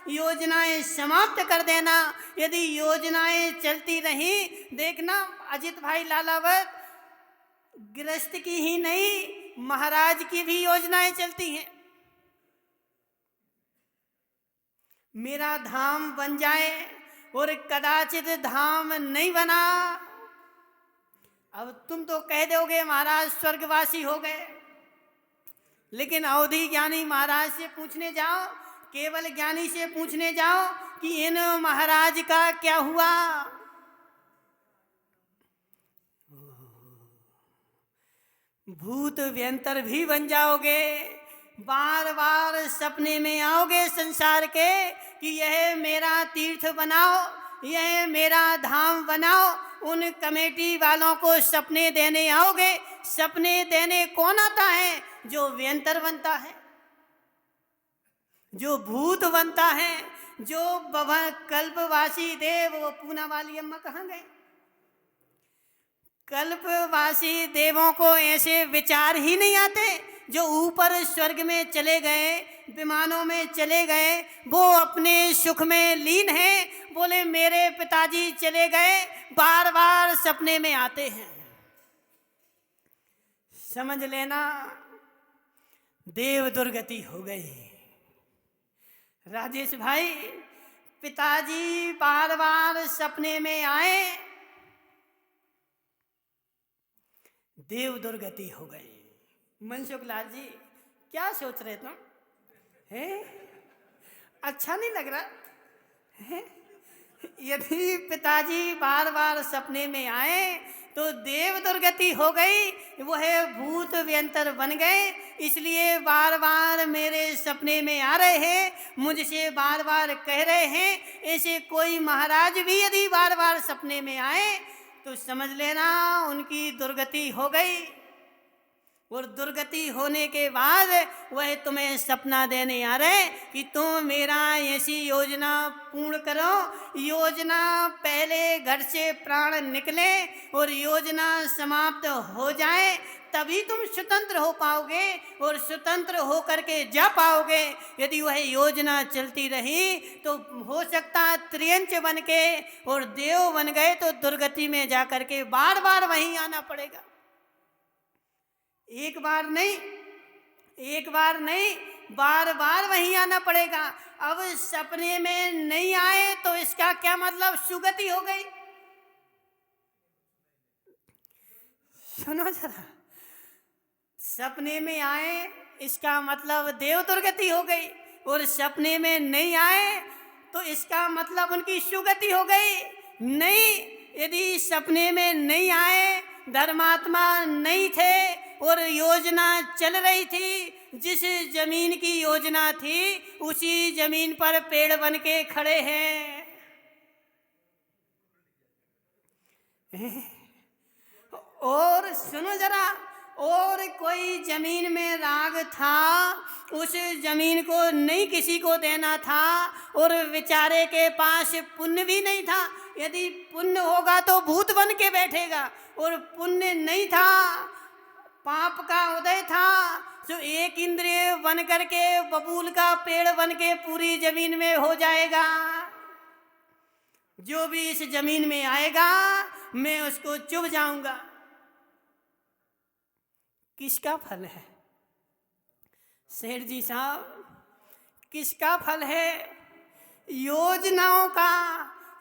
योजनाएं समाप्त कर देना। यदि योजनाएं चलती रही, देखना अजित भाई लालावत, गृहस्थ की ही नहीं महाराज की भी योजनाएं चलती हैं। मेरा धाम बन जाए, और कदाचित धाम नहीं बना। अब तुम तो कह दोगे महाराज स्वर्गवासी हो गए, लेकिन अवधि ज्ञानी महाराज से पूछने जाओ, केवल ज्ञानी से पूछने जाओ कि इन महाराज का क्या हुआ। भूत व्यंतर भी बन जाओगे, बार बार सपने में आओगे संसार के कि यह मेरा तीर्थ बनाओ, यह मेरा धाम बनाओ। उन कमेटी वालों को सपने देने आओगे। सपने देने कौन आता है? जो व्यंतर बनता है, जो भूत बनता है, जो कल्पवासी देव। वो पूना वाली अम्मा कहाँ गए? कल्पवासी देवों को ऐसे विचार ही नहीं आते। जो ऊपर स्वर्ग में चले गए, विमानों में चले गए, वो अपने सुख में लीन हैं। बोले मेरे पिताजी चले गए, बार बार सपने में आते हैं। समझ लेना देव दुर्गति हो गई। राजेश भाई, पिताजी बार बार सपने में आए, देव दुर्गति हो गई। मनसुख लाल जी क्या सोच रहे तुम? हैं? अच्छा नहीं लग रहा है? यदि पिताजी बार बार सपने में आए तो देव दुर्गति हो गई, वह भूत व्यंतर बन गए। इसलिए बार बार मेरे सपने में आ रहे हैं, मुझसे बार बार कह रहे हैं। ऐसे कोई महाराज भी यदि बार बार सपने में आए तो समझ लेना उनकी दुर्गति हो गई। और दुर्गति होने के बाद वह तुम्हें सपना देने आ रहे कि तुम मेरा ऐसी योजना पूर्ण करो। योजना पहले घर से प्राण निकले और योजना समाप्त हो जाए, तभी तुम स्वतंत्र हो पाओगे और स्वतंत्र हो करके जा पाओगे। यदि वह योजना चलती रही तो हो सकता त्रियंच बन के और देव बन गए तो दुर्गति में जा करके बार बार वहीं आना पड़ेगा। एक बार नहीं, बार बार वहीं आना पड़ेगा। अब सपने में नहीं आए तो इसका क्या मतलब? सुगति हो गई। सुनो जरा, सपने में आए इसका मतलब देव दुर्गति हो गई, और सपने में नहीं आए तो इसका मतलब उनकी सुगति हो गई। नहीं, यदि सपने में नहीं आए, धर्मात्मा नहीं थे और योजना चल रही थी, जिस जमीन की योजना थी उसी जमीन पर पेड़ बन के खड़े हैं। और सुनो जरा, और कोई जमीन में राग था, उस जमीन को नहीं किसी को देना था, और बेचारे के पास पुण्य भी नहीं था। यदि पुण्य होगा तो भूत बन के बैठेगा, और पुण्य नहीं था, पाप का उदय था, जो एक इंद्रिय बन करके बबूल का पेड़ बन के पूरी जमीन में हो जाएगा। जो भी इस जमीन में आएगा मैं उसको चुभ जाऊंगा। किसका फल है सेठ जी साहब? किसका फल है? योजनाओं का।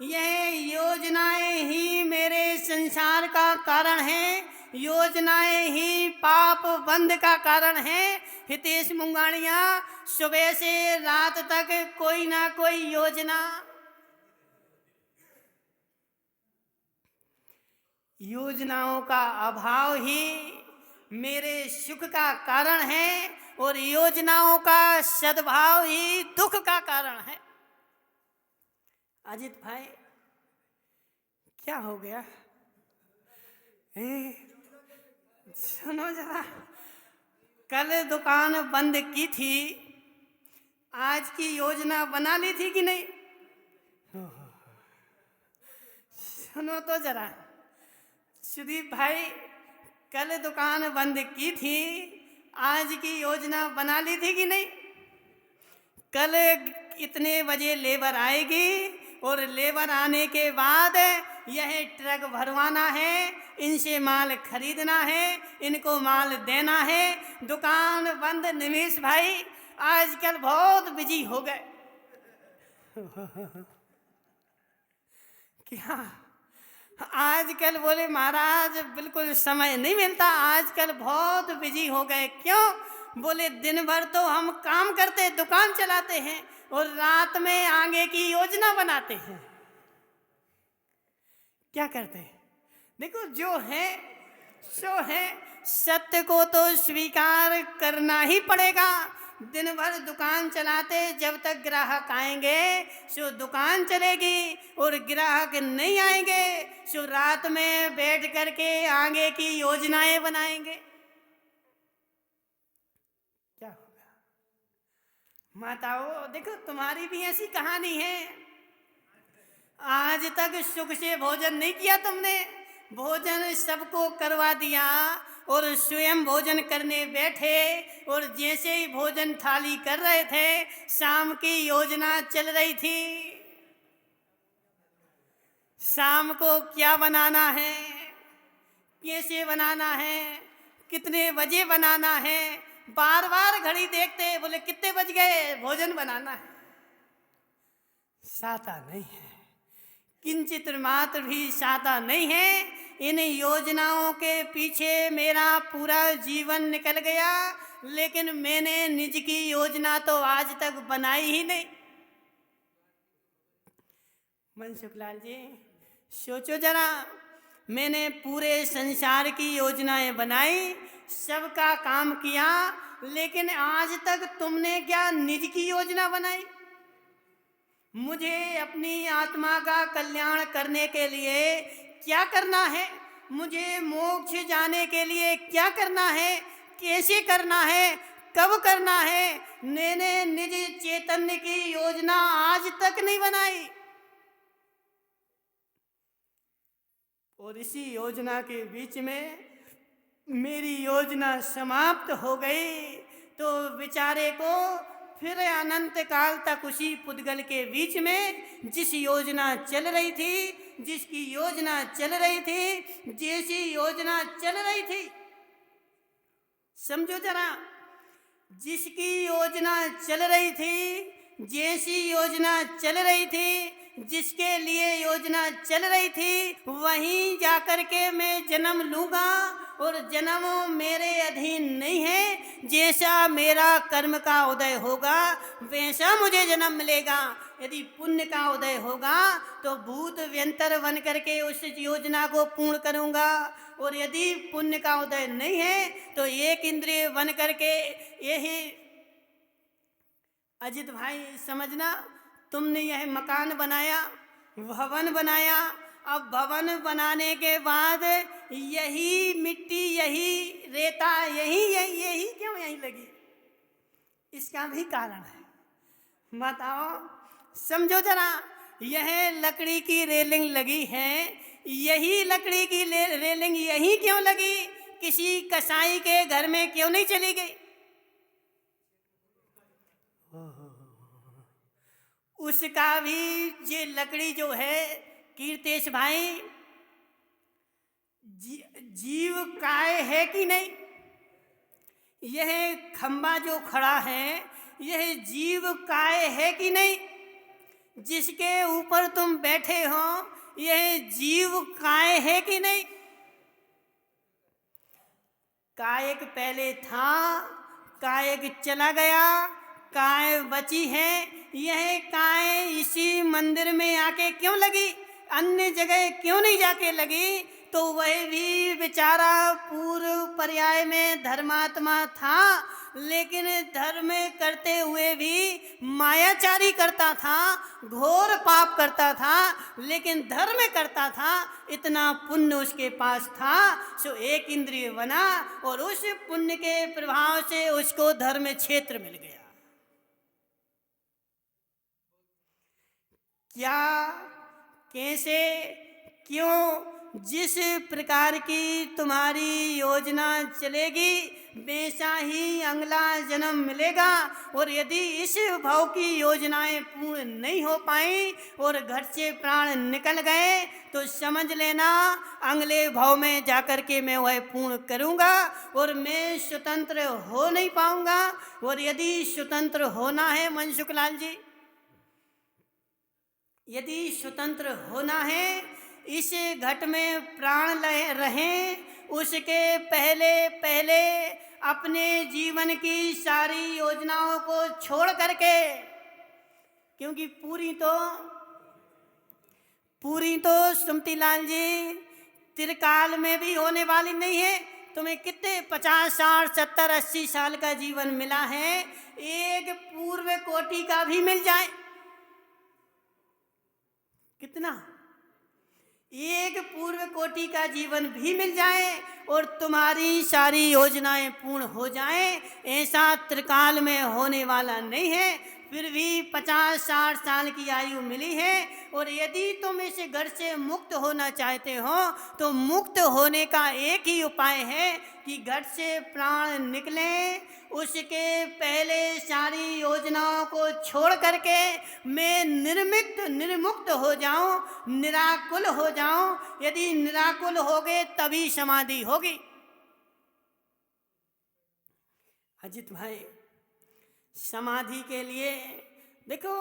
यह योजनाएं ही मेरे संसार का कारण है, योजनाएं ही पाप बंध का कारण है। हितेश मुंगाणिया, सुबह से रात तक कोई ना कोई योजना, योजनाओं का अभाव ही मेरे सुख का कारण है, और योजनाओं का सद्भाव ही दुख का कारण है। अजित भाई क्या हो गया? सुनो जरा, कल दुकान बंद की थी, आज की योजना बना ली थी कि नहीं? सुनो तो जरा सुदीप भाई, कल दुकान बंद की थी, आज की योजना बना ली थी कि नहीं? कल इतने बजे लेबर आएगी, और लेबर आने के बाद यह ट्रक भरवाना है, इनसे माल खरीदना है, इनको माल देना है। दुकान बंद। निमेश भाई आजकल बहुत बिजी हो गए। क्या आजकल बोले महाराज बिल्कुल समय नहीं मिलता, आजकल बहुत बिजी हो गए। क्यों? बोले दिन भर तो हम काम करते, दुकान चलाते हैं और रात में आगे की योजना बनाते हैं। क्या करते हैं? देखो जो है सो है, सत्य को तो स्वीकार करना ही पड़ेगा। दिन भर दुकान चलाते, जब तक ग्राहक आएंगे सो दुकान चलेगी, और ग्राहक नहीं आएंगे सो रात में बैठ करके आगे की योजनाएं बनाएंगे। क्या होगा? माताओं देखो, तुम्हारी भी ऐसी कहानी है। आज तक सुख से भोजन नहीं किया तुमने, भोजन सबको करवा दिया और स्वयं भोजन करने बैठे, और जैसे ही भोजन थाली कर रहे थे, शाम की योजना चल रही थी। शाम को क्या बनाना है, कैसे बनाना है, कितने बजे बनाना है, बार बार घड़ी देखते, बोले कितने बज गए, भोजन बनाना है। साता नहीं है, किंचित मात्र भी साता नहीं है। इन योजनाओं के पीछे मेरा पूरा जीवन निकल गया, लेकिन मैंने निज की योजना तो आज तक बनाई ही नहीं। मनसुखलाल जी सोचो जरा, मैंने पूरे संसार की योजनाएं बनाई, सबका काम किया, लेकिन आज तक तुमने क्या निज की योजना बनाई? मुझे अपनी आत्मा का कल्याण करने के लिए क्या करना है, मुझे मोक्ष जाने के लिए क्या करना है, कैसे करना है, कब करना है, मैंने निज चैतन्य की योजना आज तक नहीं बनाई। और इसी योजना के बीच में मेरी योजना समाप्त हो गई, तो बेचारे को फिर अनंत काल तक उसी पुद्गल के बीच में जिस योजना चल रही थी, जिसकी योजना चल रही थी, जैसी योजना चल रही थी, समझो जरा, जिसकी योजना चल रही थी, जैसी योजना चल रही थी, जिसके लिए योजना चल रही थी, वहीं जाकर के मैं जन्म लूंगा, और जन्म मेरे अधीन नहीं है। जैसा मेरा कर्म का उदय होगा वैसा मुझे जन्म मिलेगा। यदि पुण्य का उदय होगा तो भूत व्यंतर बन करके उस योजना को पूर्ण करूंगा, और यदि पुण्य का उदय नहीं है तो एक इंद्रिय बन करके यही। अजित भाई समझना, तुमने यह मकान बनाया, भवन बनाया, अब भवन बनाने के बाद यही मिट्टी, यही रेता, यही क्यों यहीं लगी? इसका भी कारण है, बताओ, समझो जरा। यह लकड़ी की रेलिंग लगी है, यही लकड़ी की रेलिंग यही क्यों लगी? किसी कसाई के घर में क्यों नहीं चली गई? उसका भी ये लकड़ी जो है कीर्तेश भाई, जीव काय है कि नहीं? यह खंबा जो खड़ा है, यह जीव काय है कि नहीं? जिसके ऊपर तुम बैठे हो, यह जीव काय है कि नहीं? कायक पहले था, कायक चला गया, काय बची है। यह काय इसी मंदिर में आके क्यों लगी, अन्य जगह क्यों नहीं जाके लगी? तो वह भी बेचारा पूर्व पर्याय में धर्मात्मा था, लेकिन धर्म करते हुए भी मायाचारी करता था, घोर पाप करता था, लेकिन धर्म करता था। इतना पुण्य उसके पास था, सो एक इंद्रिय बना, और उस पुण्य के प्रभाव से उसको धर्म क्षेत्र मिल गया। क्या, कैसे, क्यों? जिस प्रकार की तुम्हारी योजना चलेगी वैसा ही अगला जन्म मिलेगा। और यदि इस भाव की योजनाएं पूर्ण नहीं हो पाई और घर से प्राण निकल गए तो समझ लेना अगले भाव में जाकर के मैं वह पूर्ण करूंगा और मैं स्वतंत्र हो नहीं पाऊंगा। और यदि स्वतंत्र होना है मनसुखलाल जी, यदि स्वतंत्र होना है, इस घट में प्राण रहें, उसके पहले पहले अपने जीवन की सारी योजनाओं को छोड़ करके, क्योंकि पूरी तो सुमतीलाल जी त्रिकाल में भी होने वाली नहीं है। तुम्हें कितने 50, 60, 70, 80 साल का जीवन मिला है, एक पूर्व कोटि का भी मिल जाए, कितना, एक पूर्व कोटि का जीवन भी मिल जाए और तुम्हारी सारी योजनाएं पूर्ण हो जाएं, ऐसा त्रिकाल में होने वाला नहीं है। फिर भी 50, 60 साल की आयु मिली है, और यदि तुम इस घर से मुक्त होना चाहते हो तो मुक्त होने का एक ही उपाय है कि घर से प्राण निकलें, उसके पहले सारी योजनाओं को छोड़ करके मैं निर्मुक्त हो जाऊं, निराकुल हो जाऊं। यदि निराकुल होगे तभी समाधि होगी। अजित भाई, समाधि के लिए देखो,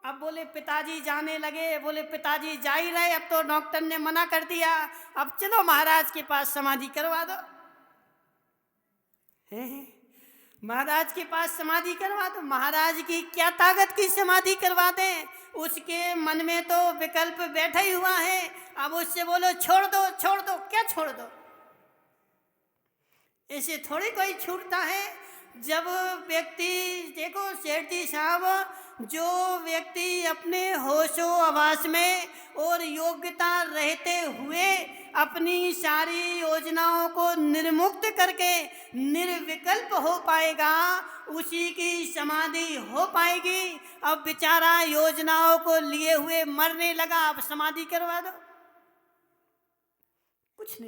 अब बोले पिताजी जाने लगे, बोले पिताजी जा ही रहे, अब तो डॉक्टर ने मना कर दिया, अब चलो महाराज के पास समाधि करवा दो। महाराज के पास समाधि करवा दो। महाराज की क्या ताकत की समाधि करवा दें, उसके मन में तो विकल्प बैठा ही हुआ है। अब उससे बोलो छोड़ दो, छोड़ दो, क्या छोड़ दो, ऐसे थोड़ी कोई छूटता है। जब व्यक्ति, देखो सेठ जी साहब, जो व्यक्ति अपने होशो आवास में और योग्यता रहते हुए अपनी सारी योजनाओं को निर्मुक्त करके निर्विकल्प हो पाएगा, उसी की समाधि हो पाएगी। अब बेचारा योजनाओं को लिए हुए मरने लगा, अब समाधि करवा दो, कुछ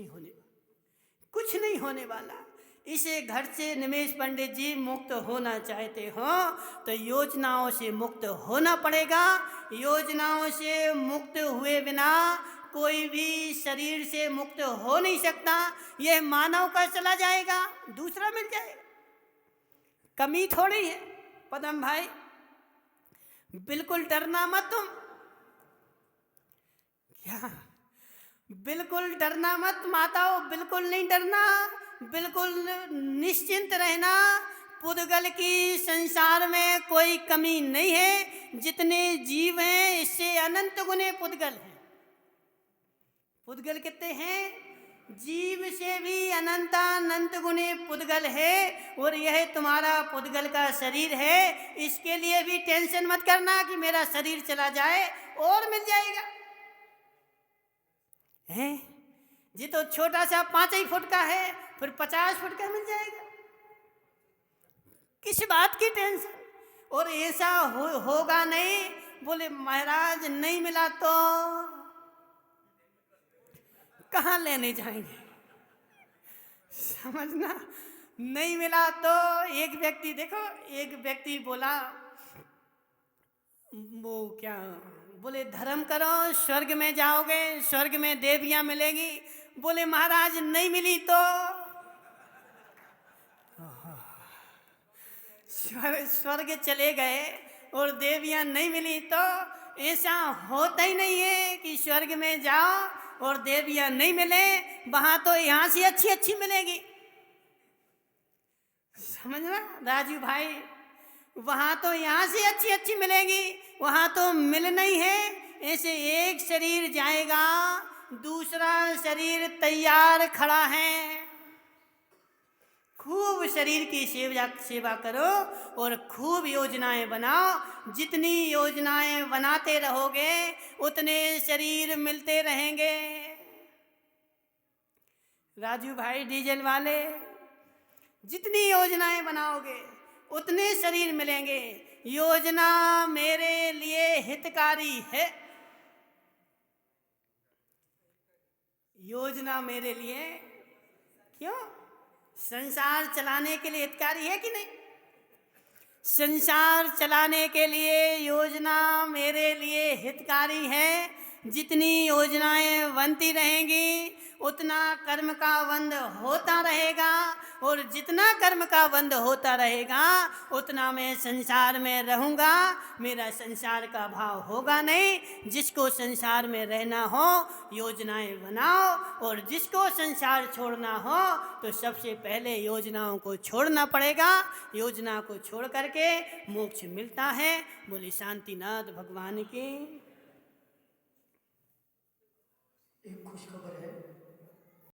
नहीं होने वाला। इसे घर से निमेश पंडित जी मुक्त होना चाहते हो तो योजनाओं से मुक्त होना पड़ेगा। योजनाओं से मुक्त हुए बिना कोई भी शरीर से मुक्त हो नहीं सकता। यह मानव का चला जाएगा, दूसरा मिल जाएगा, कमी थोड़ी है। पदम भाई, बिल्कुल डरना मत तुम, क्या बिल्कुल डरना मत माताओं, बिल्कुल नहीं डरना, बिल्कुल निश्चिंत रहना। पुद्गल की संसार में कोई कमी नहीं है। जितने जीव हैं इससे अनंत गुने पुद्गल हैं। पुद्गल कितने हैं? जीव से भी अनंत गुने पुद्गल है। और यह तुम्हारा पुद्गल का शरीर है, इसके लिए भी टेंशन मत करना कि मेरा शरीर चला जाए, और मिल जाएगा। है जी, तो छोटा सा 5 ही फुट का है, फिर 50 फुट का मिल जाएगा, किस बात की टेंशन। और ऐसा होगा नहीं। बोले महाराज नहीं मिला तो कहाँ लेने जाएंगे, समझना। नहीं मिला तो एक व्यक्ति, देखो एक व्यक्ति बोला, वो क्या बोले, धर्म करो स्वर्ग में जाओगे, स्वर्ग में देवियां मिलेगी। बोले महाराज नहीं मिली तो स्वर्ग चले गए और देवियां नहीं मिली तो ऐसा होता ही नहीं है कि स्वर्ग में जाओ और देवियां नहीं मिले। वहां तो यहाँ से अच्छी मिलेगी, समझना राजू भाई। वहां तो यहाँ से अच्छी मिलेगी, वहां तो मिल नहीं है। ऐसे एक शरीर जाएगा, दूसरा शरीर तैयार खड़ा है। खूब शरीर की सेवा करो और खूब योजनाएं बनाओ। जितनी योजनाएं बनाते रहोगे उतने शरीर मिलते रहेंगे। राजू भाई डीजल वाले, जितनी योजनाएं बनाओगे उतने शरीर मिलेंगे। योजना मेरे लिए हितकारी है, योजना मेरे लिए, क्यों? संसार चलाने के लिए हितकारी है कि नहीं? संसार चलाने के लिए योजना मेरे लिए हितकारी है। जितनी योजनाएं बनती रहेंगी उतना कर्म का बंध होता रहेगा, और जितना कर्म का बंध होता रहेगा उतना मैं संसार में रहूँगा, मेरा संसार का भाव होगा नहीं। जिसको संसार में रहना हो योजनाएं बनाओ, और जिसको संसार छोड़ना हो तो सबसे पहले योजनाओं को छोड़ना पड़ेगा। योजना को छोड़ करके मोक्ष मिलता है। बोले शांतिनाथ भगवान की। एक खुशखबर है।